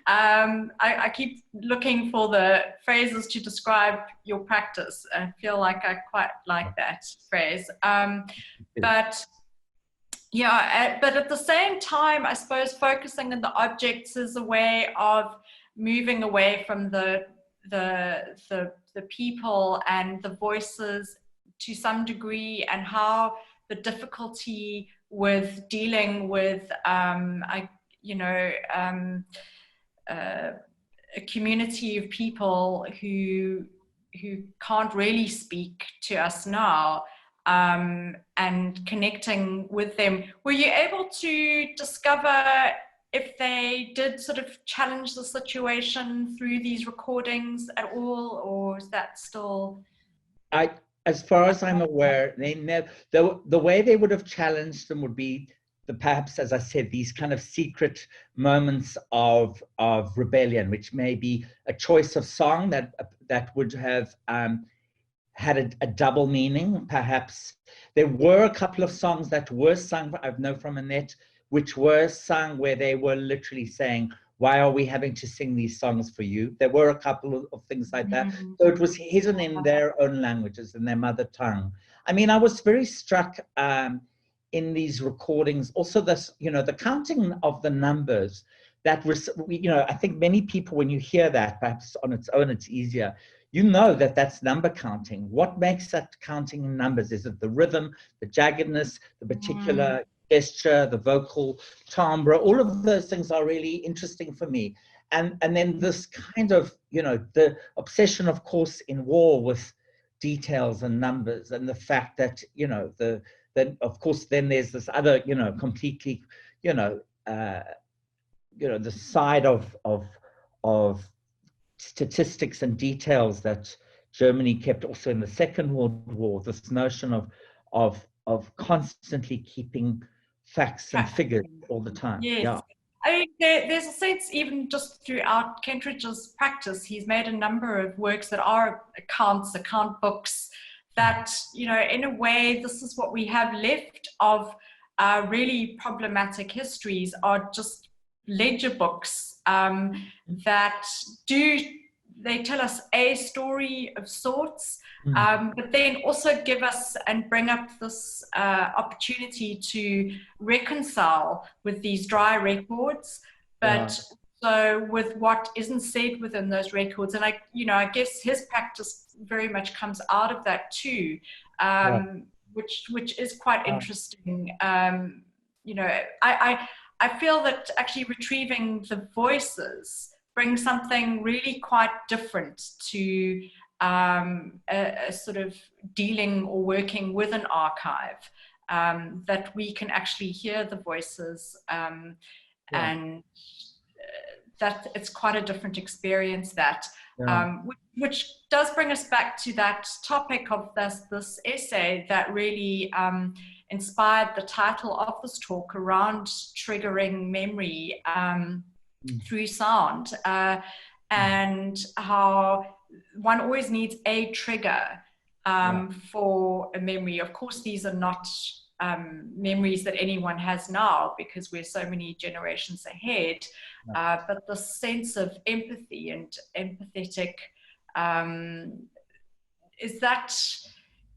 I keep looking for the phrases to describe your practice. I feel like I quite like that phrase. But yeah, but at the same time, I suppose focusing on the objects is a way of moving away from the people and the voices to some degree, and how the difficulty with dealing with a community of people who can't really speak to us now, and connecting with them. Were you able to discover if they did sort of challenge the situation through these recordings at all, or is that still? As far as I'm aware, they never, the way they would have challenged them would be perhaps, as I said, these kind of secret moments of rebellion, which may be a choice of song that would have had a double meaning. Perhaps there were a couple of songs that were sung, I know from Annette, which were sung where they were literally saying, why are we having to sing these songs for you? There were a couple of things like that. So it was hidden in their own languages, in their mother tongue. I mean, I was very struck in these recordings, also this, the counting of the numbers that was, I think many people, when you hear that, perhaps on its own, it's easier. That that's number counting. What makes that counting in numbers? Is it the rhythm, the jaggedness, the particular gesture, the vocal timbre? All of those things are really interesting for me. And then this kind of, the obsession, of course, in war with details and numbers, and the fact that, then of course, then there's this other, completely, the side of statistics and details that Germany kept also in the Second World War, this notion of constantly keeping facts and figures all the time. Yes. Yeah. I mean, there's a sense, even just throughout Kentridge's practice, he's made a number of works that are account books, that, in a way, this is what we have left of really problematic histories, are just ledger books that they tell us a story of sorts, but then also give us and bring up this opportunity to reconcile with these dry records, but so with what isn't said within those records. And I guess his practice very much comes out of that too, which is quite interesting. I feel that actually retrieving the voices brings something really quite different to a sort of dealing or working with an archive, that we can actually hear the voices, and that it's quite a different experience, that which does bring us back to that topic of this essay that really inspired the title of this talk, around triggering memory through sound, and how one always needs a trigger for a memory. Of course, these are not memories that anyone has now, because we're so many generations ahead, but the sense of empathy and empathetic is that,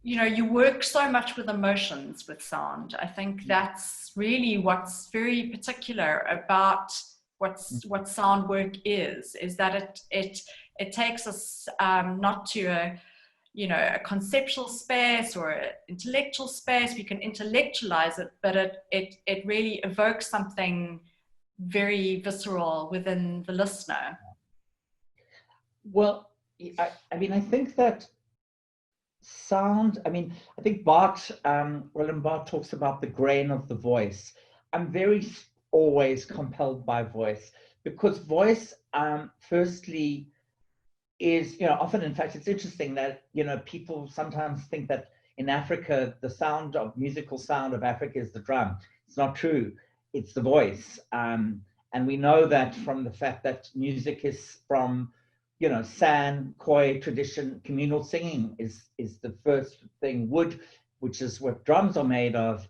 you work so much with emotions with sound. I think that's really what's very particular about what sound work is that it takes us not to a conceptual space or an intellectual space. We can intellectualize it, but it really evokes something very visceral within the listener. Well, I mean, I think that sound, I think William Barth talks about the grain of the voice. I'm very always compelled by voice, because voice, firstly, is, often, in fact, it's interesting that, people sometimes think that in Africa, the sound of musical sound of Africa is the drum. It's not true. It's the voice. And we know that from the fact that music is from, you know, San, Khoi tradition. Communal singing is the first thing. Wood, which is what drums are made of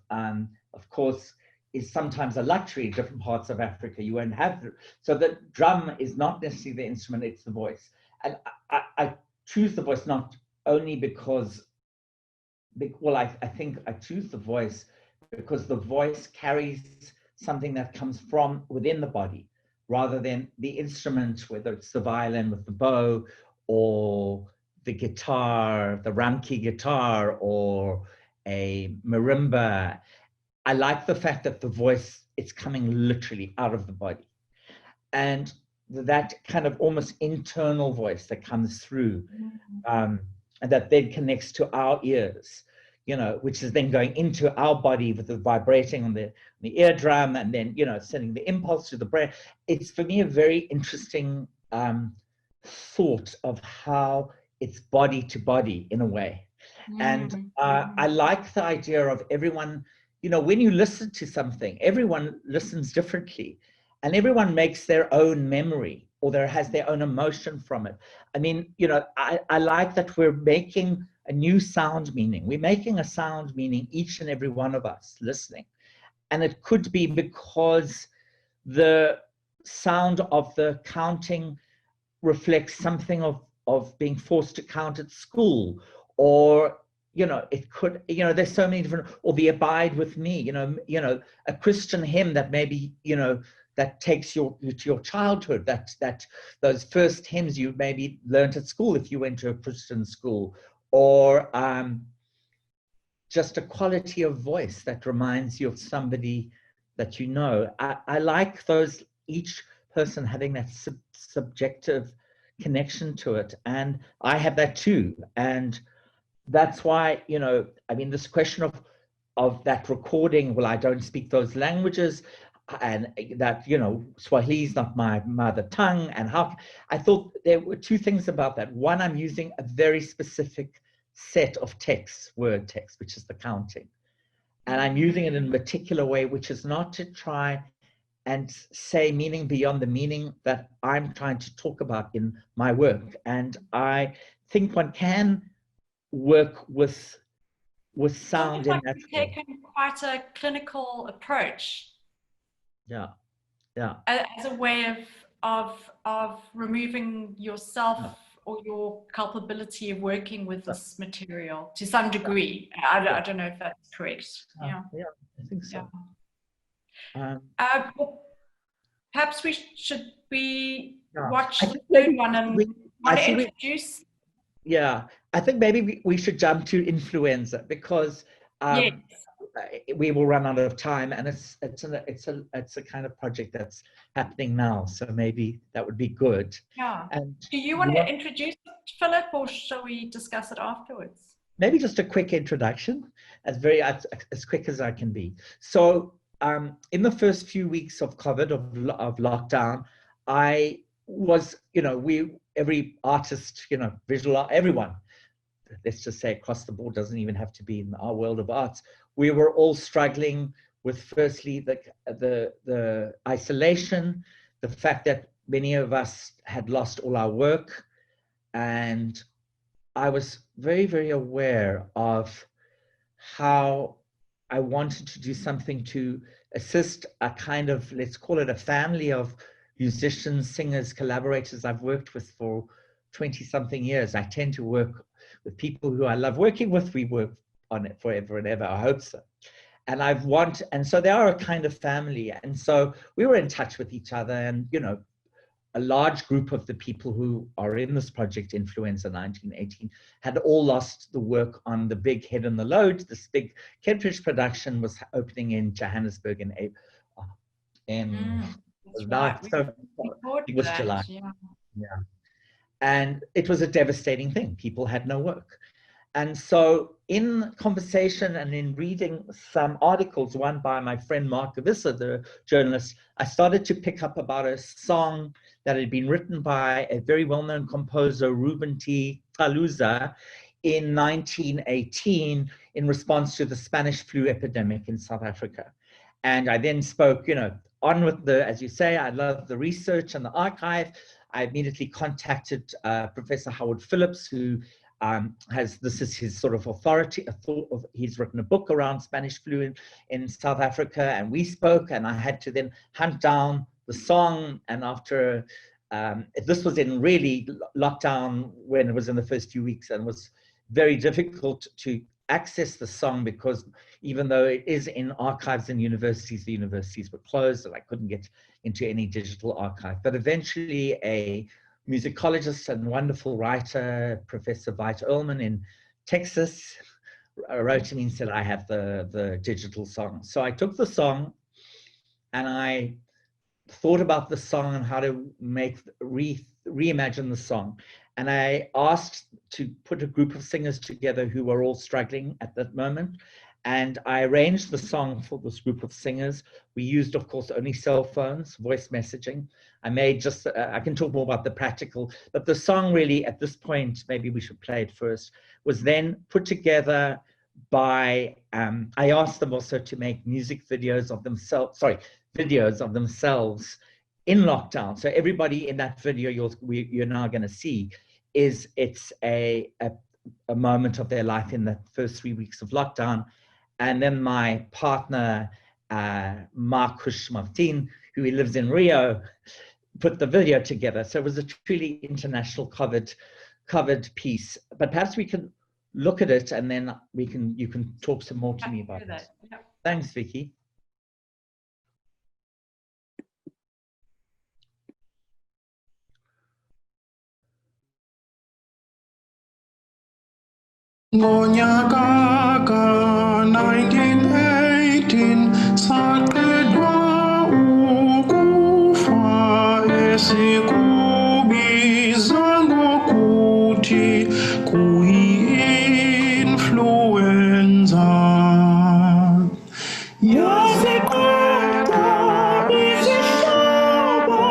course, is sometimes a luxury in different parts of Africa. You won't have so the drum is not necessarily the instrument, it's the voice. And I choose the voice not only because, well, I think I choose the voice because the voice carries something that comes from within the body, rather than the instrument, whether it's the violin with the bow, or the guitar, the ramki guitar, or a marimba. I like the fact that the voice, it's coming literally out of the body. And that kind of almost internal voice that comes through, and that then connects to our ears, you know, which is then going into our body with the vibrating on the eardrum, and then, you know, sending the impulse to the brain. It's, for me, a very interesting thought of how it's body to body in a way. And I like the idea of everyone, you know, when you listen to something, everyone listens differently, and everyone makes their own memory, or has their own emotion from it. I mean, you know, I like that we're making a new sound meaning. We're making a sound meaning, each and every one of us listening. And it could be because the sound of the counting reflects something of being forced to count at school, or, you know, it could, you know, there's so many different, or the abide with me, you know, a Christian hymn that maybe, you know, that takes you to your childhood, that those first hymns you maybe learned at school if you went to a Christian school, or just a quality of voice that reminds you of somebody that you know. I like those, each person having that subjective connection to it, and I have that too. And that's why, you know, I mean, this question of that recording, well, I don't speak those languages, and that, you know, Swahili is not my mother tongue, and how, I thought there were two things about that. One, I'm using a very specific set of text, word text, which is the counting. And I'm using it in a particular way, which is not to try and say meaning beyond the meaning that I'm trying to talk about in my work. And I think one can work with sound in that way. Taken quite a clinical approach. Yeah, yeah. As a way of removing yourself or your culpability of working with this material to some degree. I don't know if that's correct. Yeah, I think so. Perhaps we should watch the third one and want to introduce. Yeah, I think maybe we should jump to influenza, because Yes. we will run out of time, and it's a kind of project that's happening now, so maybe that would be good. Yeah. And do you want to introduce it, Philip, or shall we discuss it afterwards? Maybe just a quick introduction, as quick as I can be. So in the first few weeks of COVID, of lockdown, I was, you know, every artist, you know, visual art, everyone, let's just say across the board, doesn't even have to be in our world of arts, we were all struggling with, firstly, the isolation, the fact that many of us had lost all our work. And I was very, very aware of how I wanted to do something to assist a kind of, let's call it a family of musicians, singers, collaborators I've worked with for 20-something years. I tend to work with people who I love working with. We work on it forever and ever, I hope so. And so they are a kind of family. And so we were in touch with each other, and, you know, a large group of the people who are in this project, Influenza 1918, had all lost the work on the big Head in the Load. This big Kentridge production was opening in Johannesburg in April. Right. So it was July. Yeah. And it was a devastating thing. People had no work. And so in conversation and in reading some articles, one by my friend Mark Gavissa, the journalist, I started to pick up about a song that had been written by a very well-known composer, Ruben T. Taluza, in 1918 in response to the Spanish flu epidemic in South Africa. And I then spoke, on with the, as you say, I love the research and the archive. I immediately contacted Professor Howard Phillips, who this is his sort of authority. He's written a book around Spanish flu in South Africa, and we spoke, and I had to then hunt down the song. And after, this was in really lockdown when it was in the first few weeks, and it was very difficult to access the song because even though it is in archives in universities, the universities were closed and I couldn't get into any digital archive. But eventually a musicologist and wonderful writer, Professor Veit Earlman in Texas, wrote to me and said, I have the digital song. So I took the song and I thought about the song and how to reimagine the song. And I asked to put a group of singers together who were all struggling at that moment. And I arranged the song for this group of singers. We used, of course, only cell phones, voice messaging. I made just, I can talk more about the practical, but the song really at this point, maybe we should play it first, was then put together by, I asked them also to make music videos of themselves, videos of themselves in lockdown. So everybody in that video you're now going to see it's a moment of their life in the first 3 weeks of lockdown. And then my partner, Marcus Martin, who lives in Rio, put the video together. So it was a truly international covered piece. But perhaps we can look at it and then you can talk some more to me about it. Yep. Thanks, Vicky. Ngonyaka ka-1918 saqedwa ukufa esikubiza ngokuthi kuyi-influenza. Yasiqeda izihlobo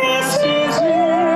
esizithandayo,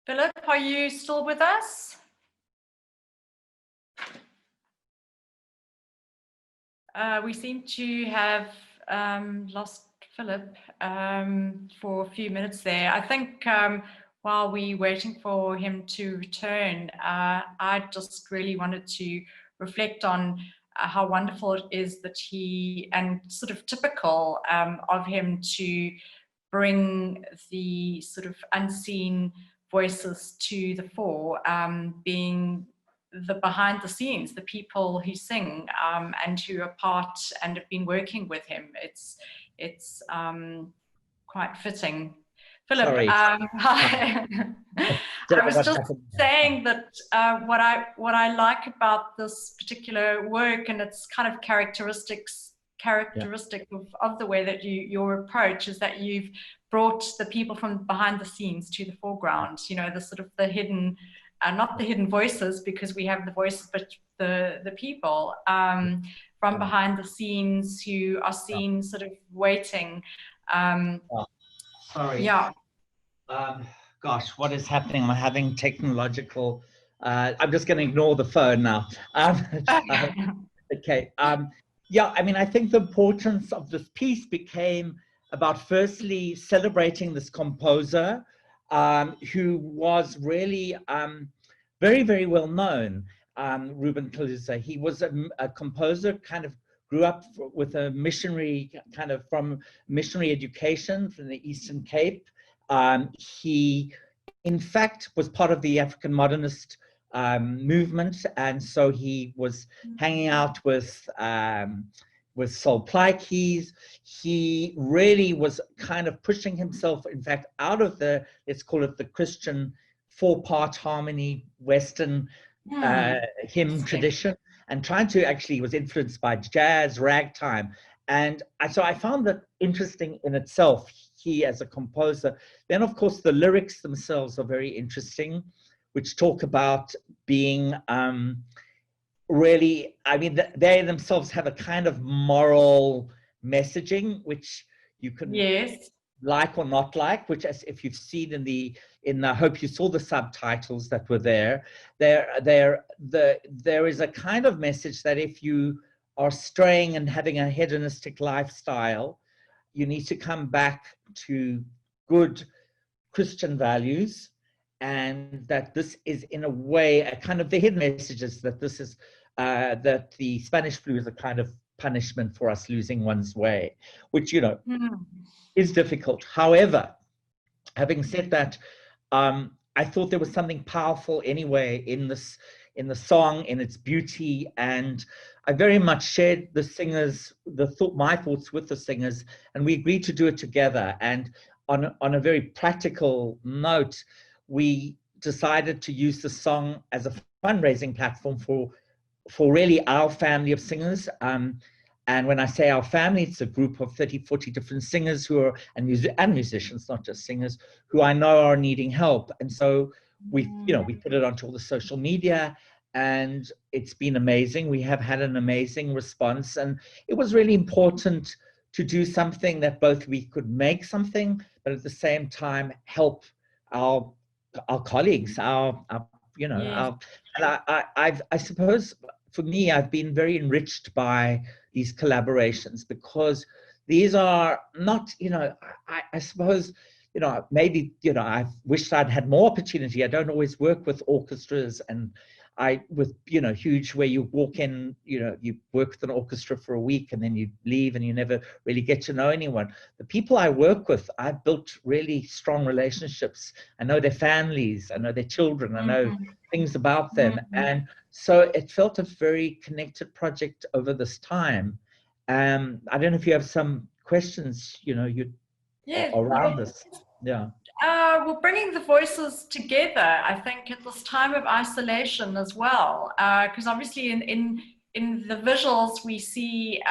Philip, are you still with us? We seem to have lost Philip for a few minutes there. I think while we're waiting for him to return, I just really wanted to reflect on how wonderful it is that he, and sort of typical of him, to bring the sort of unseen voices to the fore, being the behind the scenes, the people who sing and who are part and have been working with him. It's quite fitting. Philip, Sorry. hi. I was just saying that what I like about this particular work, and its kind of characteristic of the way that your approach is that you've brought the people from behind the scenes to the foreground, you know, the sort of the hidden, not the hidden voices, because we have the voices, but the people from behind the scenes who are seen sort of waiting. Sorry. Yeah. Gosh, what is happening? I'm having technological. I'm just going to ignore the phone now. Okay. Yeah, I mean, I think the importance of this piece became about firstly celebrating this composer who was really very, very well known, Ruben Kaluza. He was a composer, kind of grew up with a missionary, kind of from missionary education from the Eastern Cape. He, in fact, was part of the African modernist movement, and so he was hanging out with Sol Plaatjes. He really was kind of pushing himself, in fact, out of the, let's call it the Christian 4-part harmony Western hymn tradition, and trying to actually was influenced by jazz, ragtime. And so I found that interesting in itself, he as a composer. Then, of course, the lyrics themselves are very interesting, which talk about being really, I mean, they themselves have a kind of moral messaging, which you can like or not like, which, as if you've seen I hope you saw the subtitles that were there is a kind of message that if you are straying and having a hedonistic lifestyle, you need to come back to good Christian values, and that this is in a way a kind of the hidden messages that this is that the Spanish flu is a kind of punishment for us losing one's way, which, you know, is difficult. However, having said that, I thought there was something powerful anyway in this, in the song, in its beauty, and I very much shared the singers, my thoughts with the singers, and we agreed to do it together. And on a very practical note, we decided to use the song as a fundraising platform for really our family of singers. And when I say our family, it's a group of 30, 40 different singers who are, and musicians, not just singers, who I know are needing help. And so we put it onto all the social media, and it's been amazing. We have had an amazing response, and it was really important to do something that both we could make something, but at the same time help our colleagues, and I suppose for me, I've been very enriched by these collaborations, because these are not, I suppose, maybe, I've wished I'd had more opportunity. I don't always work with orchestras and huge, where you walk in, you work with an orchestra for a week and then you leave and you never really get to know anyone. The people I work with, I've built really strong relationships. I know their families, I know their children, I know things about them. And so it felt a very connected project over this time. I don't know if you have some questions, around this. Yeah. Well, bringing the voices together, I think, at this time of isolation as well, because obviously in the visuals we see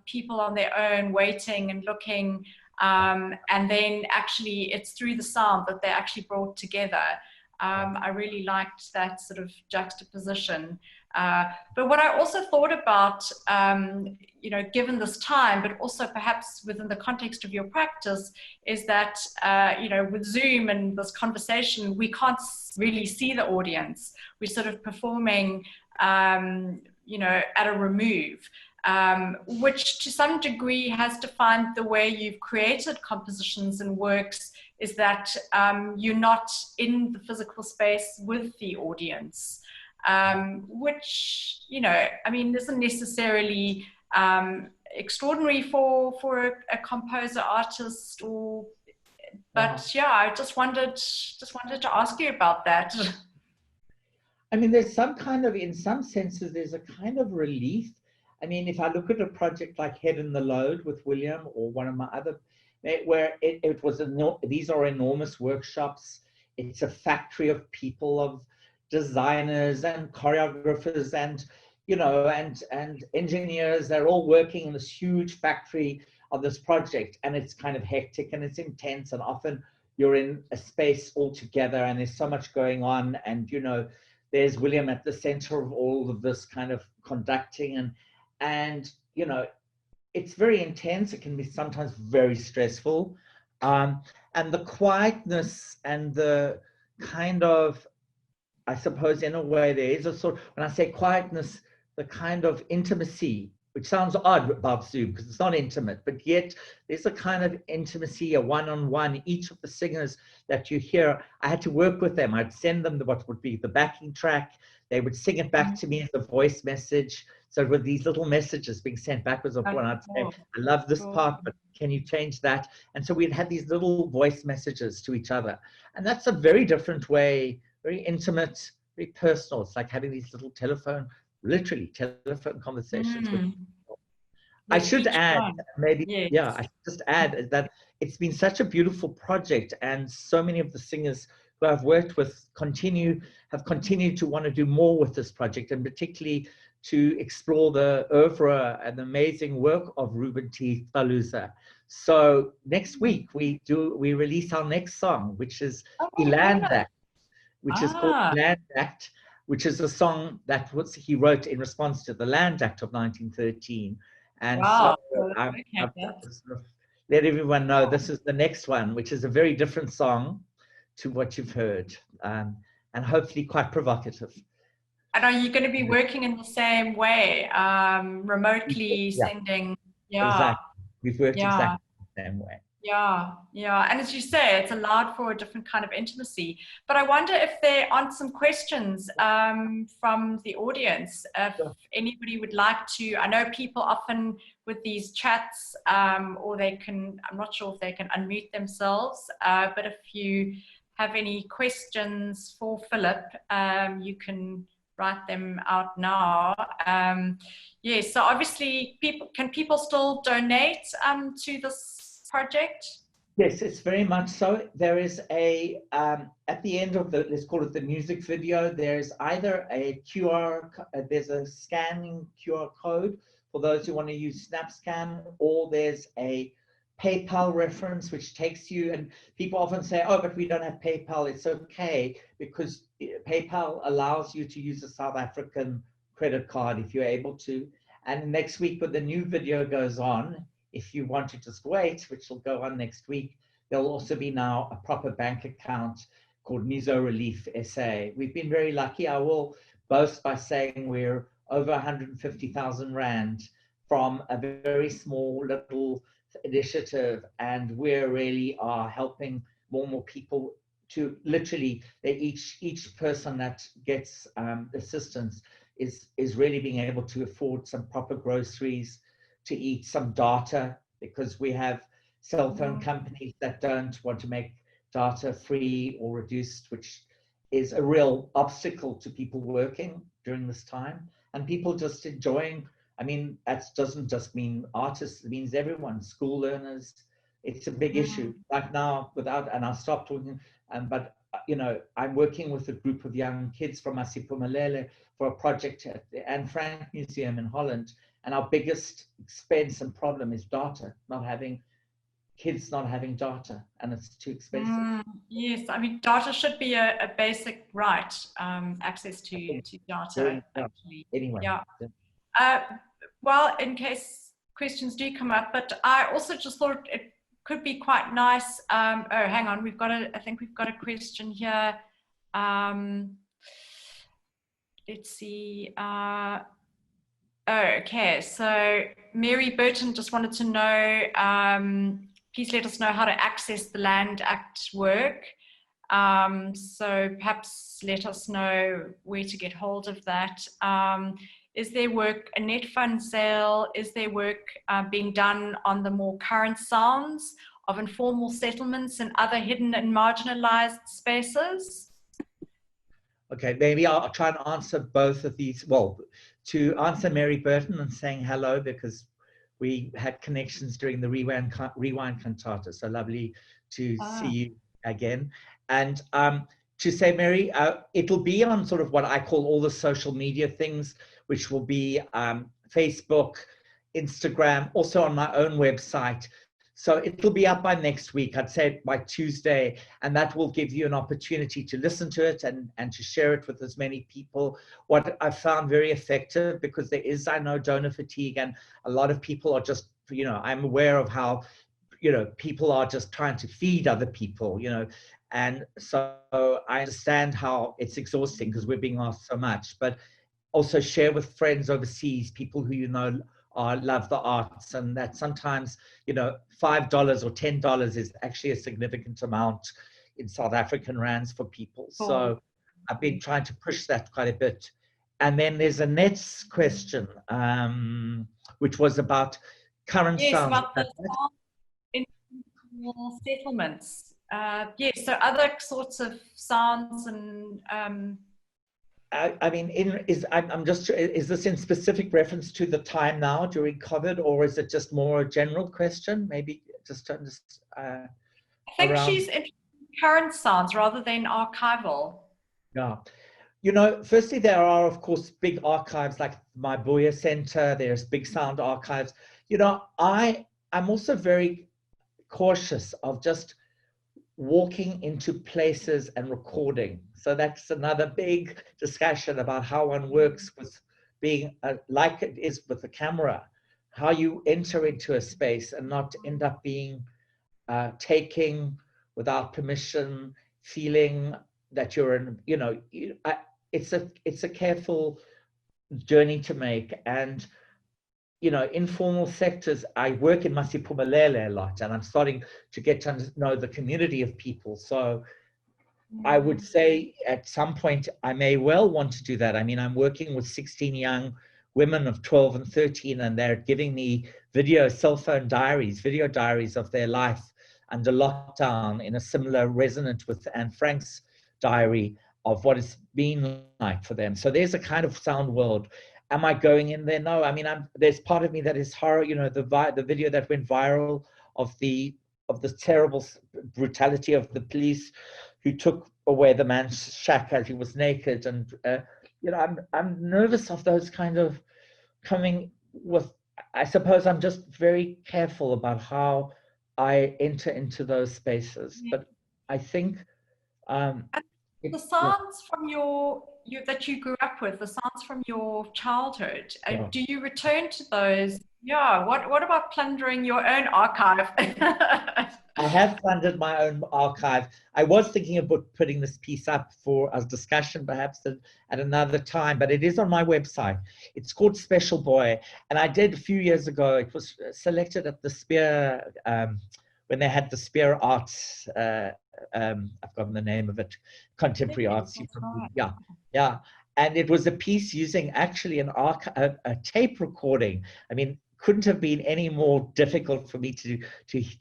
people on their own waiting and looking, and then actually it's through the sound that they're actually brought together. I really liked that sort of juxtaposition. But what I also thought about, given this time, but also perhaps within the context of your practice, is that, with Zoom and this conversation, we can't really see the audience. We're sort of performing, at a remove, which to some degree has defined the way you've created compositions and works, is that you're not in the physical space with the audience. Which, isn't necessarily extraordinary for a composer, artist, but I just wanted to ask you about that. I mean, there's some kind of, in some senses, there's a kind of relief. I mean, if I look at a project like Head in the Load with William, or one of my other, where it was, these are enormous workshops. It's a factory of people, of designers and choreographers and and engineers. They're all working in this huge factory of this project, and it's kind of hectic and it's intense, and often you're in a space all together and there's so much going on, and there's William at the center of all of this kind of conducting, and it's very intense. It can be sometimes very stressful, and the quietness and the kind of, I suppose, in a way, there is a sort, when I say quietness, the kind of intimacy, which sounds odd above Zoom because it's not intimate, but yet there's a kind of intimacy, a one-on-one. Each of the singers that you hear, I had to work with them. I'd send them what would be the backing track. They would sing it back to me as a voice message. So with these little messages being sent backwards and forwards, I'd say, I love this part, but can you change that? And so we'd have these little voice messages to each other. And that's a very different way, very intimate, very personal. It's like having these little literally telephone conversations with people. I should add, maybe, I should just add that it's been such a beautiful project, and so many of the singers who I've worked with have continued to want to do more with this project, and particularly to explore the oeuvre and the amazing work of Ruben T. Faluza. So next week we release our next song, which is Ilandak, which is called Land Act, which is a song that he wrote in response to the Land Act of 1913. And so I've sort of let everyone know this is the next one, which is a very different song to what you've heard, and hopefully quite provocative. And are you going to be working in the same way, remotely sending? Yeah, exactly. We've worked exactly the same way. Yeah. And as you say, it's allowed for a different kind of intimacy. But I wonder if there aren't some questions from the audience, if anybody would like to. I know people often with these chats, or they can, I'm not sure if they can unmute themselves, but if you have any questions for Philip, you can write them out now. Yes, so obviously can people still donate to this project? Yes, it's very much so. There is a, at the end of the, let's call it the music video, there's either a there's a scanning QR code for those who want to use SnapScan, or there's a PayPal reference, which takes you, and people often say, oh, but we don't have PayPal. It's okay, because PayPal allows you to use a South African credit card if you're able to. And next week, when the new video goes on, if you want to just wait, which will go on next week, there'll also be now a proper bank account called Mizo Relief SA. We've been very lucky. I will boast by saying we're over 150,000 Rand from a very small little initiative, and we really are helping more and more people to literally, each person that gets assistance is really being able to afford some proper groceries, to eat, some data, because we have cell phone companies that don't want to make data free or reduced, which is a real obstacle to people working during this time, and people just enjoying. I mean, that doesn't just mean artists, it means everyone, school learners. It's a big issue. Like now, and I'll stop talking, but you know, I'm working with a group of young kids from Masiphumelele for a project at the Anne Frank Museum in Holland, and our biggest expense and problem is data, kids not having data, and it's too expensive. Yes, I mean, data should be a basic right, access to data, actually. Anyway. Yeah. Well, in case questions do come up, but I also just thought it could be quite nice. Oh, hang on, I think we've got a question here. Let's see. Okay, so Mary Burton just wanted to know, please let us know how to access the Land Act work. So perhaps let us know where to get hold of that. Is there work, a net fund sale? Is there work being done on the more current sounds of informal settlements and other hidden and marginalized spaces? Okay, maybe I'll try and answer both of these. Well, to answer Mary Burton and saying hello, because we had connections during the Rewind Cantata. So lovely to see you again. And to say, Mary, it'll be on sort of what I call all the social media things, which will be Facebook, Instagram, also on my own website. So it'll be up by next week, I'd say by Tuesday, and that will give you an opportunity to listen to it and to share it with as many people. What I found very effective, because there is, I know, donor fatigue, and a lot of people are just, you know, I'm aware of how, you know, people are just trying to feed other people, you know, and so I understand how it's exhausting because we're being asked so much, but also share with friends overseas, people who you know love the arts, and that sometimes, you know, $5 or $10 is actually a significant amount in South African rands for people. So I've been trying to push that quite a bit. And then there's a next question, which was about current sounds. Yes, about the sound in settlements. Yes, so other sorts of sounds and I mean, is this in specific reference to the time now during COVID, or is it just more a general question? Maybe just to I think she's interested in current sounds rather than archival. Yeah. You know, firstly, there are, of course, big archives like my Boya Center. There's big sound archives. You know, I'm also very cautious of just walking into places and recording. So that's another big discussion about how one works with being like it is with the camera, how you enter into a space and not end up being taking without permission, feeling that you're in, you know, it's a careful journey to make. And you know, informal sectors, I work in Masiphumelele a lot, and I'm starting to get to know the community of people. So I would say at some point, I may well want to do that. I mean, I'm working with 16 young women of 12 and 13, and they're giving me video diaries of their life under lockdown in a similar resonance with Anne Frank's diary of what it's been like for them. So there's a kind of sound world. Am I going in there? No, I mean, there's part of me that is horror, you know, the video that went viral of the terrible brutality of the police who took away the man's shack as he was naked. And, you know, I'm nervous of those kind of coming with, I suppose I'm just very careful about how I enter into those spaces. But I think the sounds from that you grew up with, the sounds from your childhood, do you return to those? Yeah. What about plundering your own archive? I have plundered my own archive. I was thinking about putting this piece up for a discussion perhaps at another time, but it is on my website. It's called Special Boy. And I did a few years ago, it was selected at the Spear, when they had the Spear Arts, I've forgotten the name of it, Contemporary Arts. Yeah, yeah. And it was a piece using actually a tape recording. I mean, couldn't have been any more difficult for me to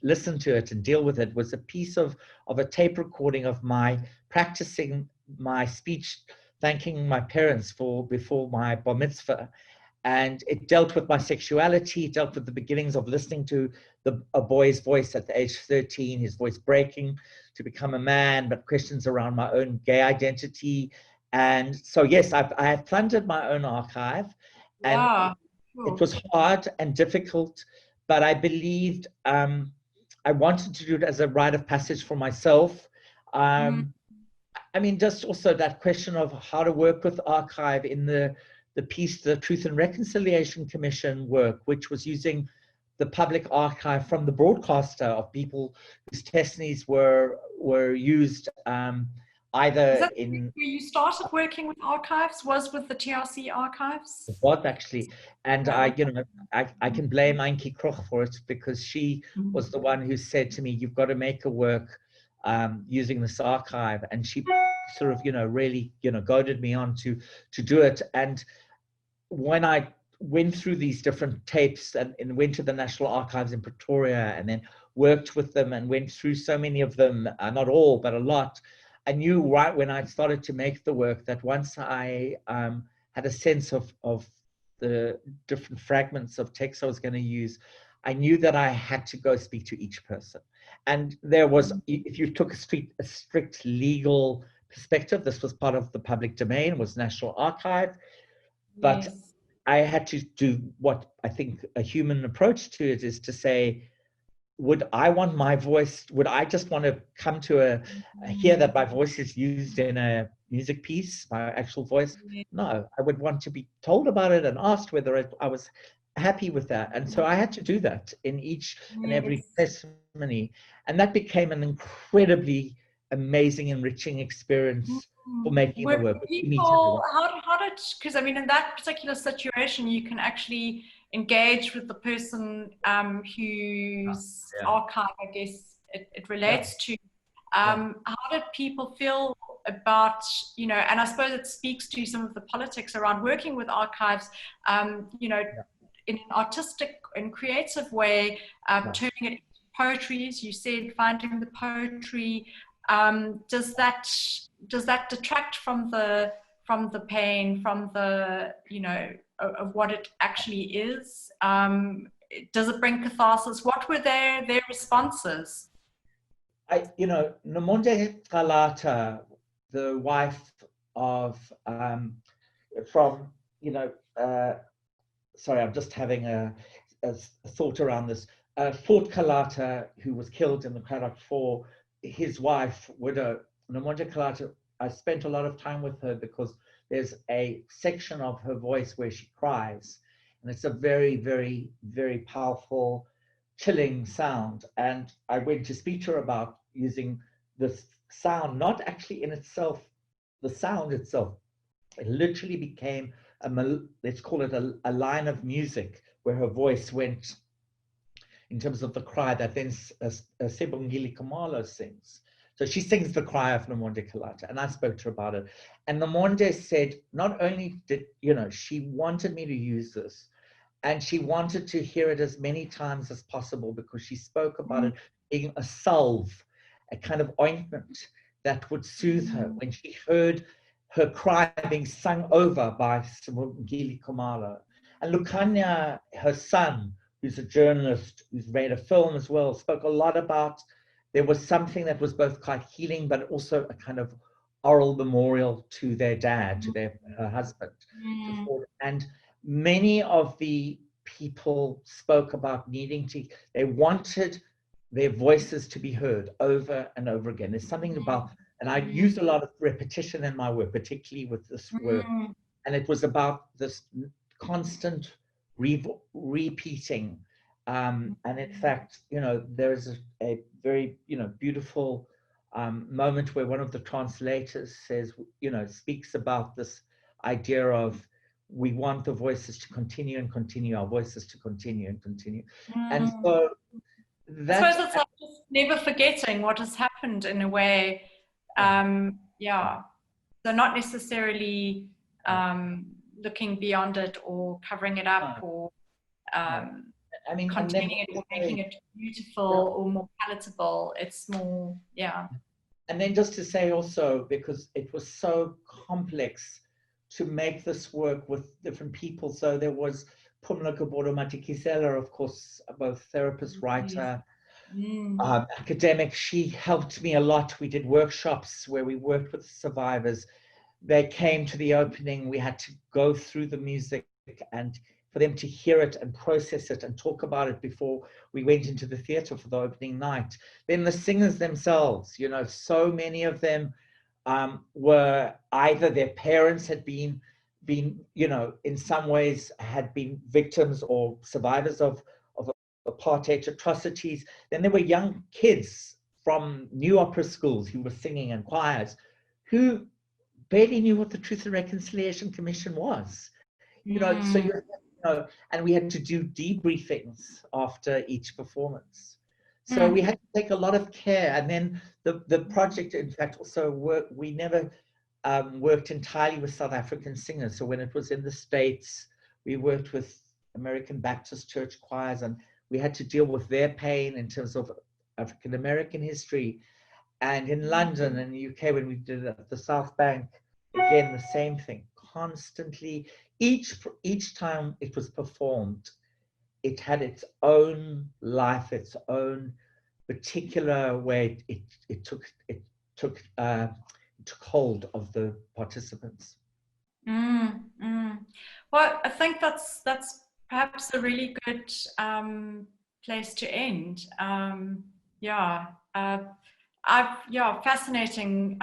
listen to it and deal with it. It was a piece of a tape recording of my practicing my speech, thanking my parents before my bar mitzvah. And it dealt with my sexuality, it dealt with the beginnings of listening to a boy's voice at the age of 13, his voice breaking to become a man, but questions around my own gay identity. And so, yes, I have plundered my own archive. And yeah. It was hard and difficult, but I believed I wanted to do it as a rite of passage for myself. I mean, just also that question of how to work with archive in the piece, the Truth and Reconciliation Commission work, which was using the public archive from the broadcaster of people whose testimonies were used either in... Where you started working with archives was with the TRC archives? It was actually, and I can blame Ankie Kroch for it, because she was the one who said to me, you've got to make a work using this archive, and she sort of, really, goaded me on to do it. And when I went through these different tapes and went to the National Archives in Pretoria and then worked with them and went through so many of them, not all, but a lot, I knew right when I started to make the work that once I had a sense of the different fragments of text I was going to use, I knew that I had to go speak to each person. And there was, if you took a strict legal perspective, this was part of the public domain, was National Archive, but yes. I had to do what I think a human approach to it is to say, would I want my voice, would I just want to come to hear that my voice is used in a music piece, my actual voice? No, I would want to be told about it and asked whether I was happy with that. And so I had to do that in each and every testimony. And that became an incredibly amazing, enriching experience for making the work. People, how did, because I mean, in that particular situation, you can actually engage with the person whose archive, I guess, it relates to. How did people feel about, and I suppose it speaks to some of the politics around working with archives, in an artistic and creative way, turning it into poetry, as you said, finding the poetry. Does that detract from the pain, from the, of what it actually is? Does it bring catharsis? What were their responses? Nomonde Kalata, the wife of, sorry, I'm just having a thought around this. Fort Kalata, who was killed in the Cradock 4, his wife, widow, Nomonde Kalata, I spent a lot of time with her because there's a section of her voice where she cries. And it's a very, very, very powerful, chilling sound. And I went to speak to her about using this sound, not actually in itself, the sound itself. It literally became, let's call it a line of music where her voice went in terms of the cry that then Sebongile Kamalo sings. So she sings the cry of Nomonde Kalata, and I spoke to her about it. And Nomonde said, not only did, she wanted me to use this, and she wanted to hear it as many times as possible because she spoke about it being a salve, a kind of ointment that would soothe her when she heard her cry being sung over by Ngili Khumalo. And Lukanya, her son, who's a journalist, who's made a film as well, spoke a lot about there was something that was both quite healing, but also a kind of oral memorial to their dad, to their husband. And many of the people spoke about needing to, they wanted their voices to be heard over and over again. There's something about, and I use a lot of repetition in my work, particularly with this work. And it was about this constant repeating. And in fact, you know, there's a very, you know, beautiful moment where one of the translators says, you know, speaks about this idea of we want the voices to continue and continue, our voices to continue and continue. And so I suppose it's like just never forgetting what has happened in a way. Yeah. So not necessarily looking beyond it or covering it up or I mean, containing it or making it beautiful or more palatable. It's more, yeah. And then just to say also, because it was so complex to make this work with different people. So there was Pumla Kaboro Matikizela, of course, both therapist, writer, academic. She helped me a lot. We did workshops where we worked with survivors. They came to the opening. We had to go through the music and for them to hear it and process it and talk about it before we went into the theater for the opening night. Then the singers themselves, you know, so many of them were either their parents had been, you know, in some ways had been victims or survivors of apartheid atrocities. Then there were young kids from new opera schools who were singing in choirs who barely knew what the Truth and Reconciliation Commission was. You know, so you know, and we had to do debriefings after each performance. So we had to take a lot of care. And then the project, in fact, also worked, we never worked entirely with South African singers. So when it was in the States, we worked with American Baptist church choirs, and we had to deal with their pain in terms of African American history. And in London and the UK, when we did it at the South Bank, again, the same thing, constantly. Each time it was performed, it had its own life, its own particular way it took hold of the participants. Well, I think that's perhaps a really good place to end. Fascinating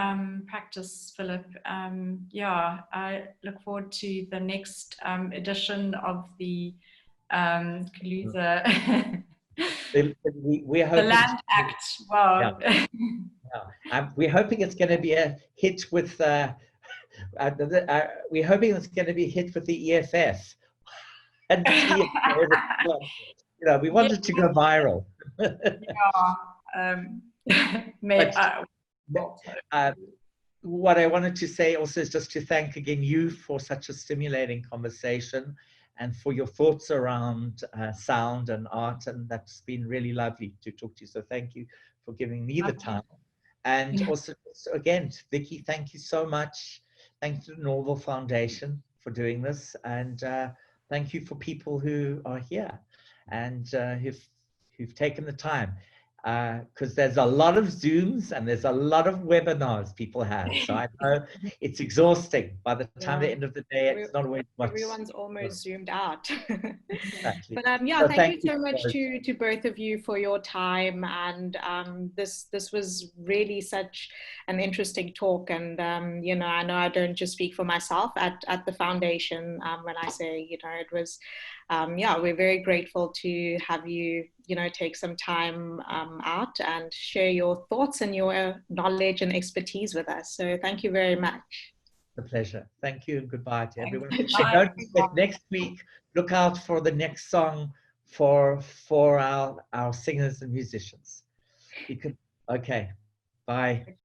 practice, Philip. I look forward to the next edition of the Kaluza. We're hoping the Land Act. Wow. We're hoping it's going to be a hit with. We're hoping it's going to be a hit with the EFF. And you know, we wanted to go viral. What I wanted to say also is just to thank again you for such a stimulating conversation and for your thoughts around sound and art, and that's been really lovely to talk to you. So thank you for giving me the time. And also, again, Vicky, thank you so much. Thank you to the Norval Foundation for doing this, and thank you for people who are here and who've taken the time. Because there's a lot of Zooms and there's a lot of webinars people have. So I know it's exhausting. By the time the end of the day, it's not always much. Everyone's almost zoomed out. Exactly. But so thank you so much to both of you for your time. And this was really such an interesting talk. And, you know, I know I don't just speak for myself at the foundation when I say, you know, it was, we're very grateful to have you, you know, take some time out and share your thoughts and your knowledge and expertise with us. So thank you very much. A pleasure. Thank you and goodbye to everyone. Don't forget, next week, look out for the next song for our singers and musicians. Okay, bye.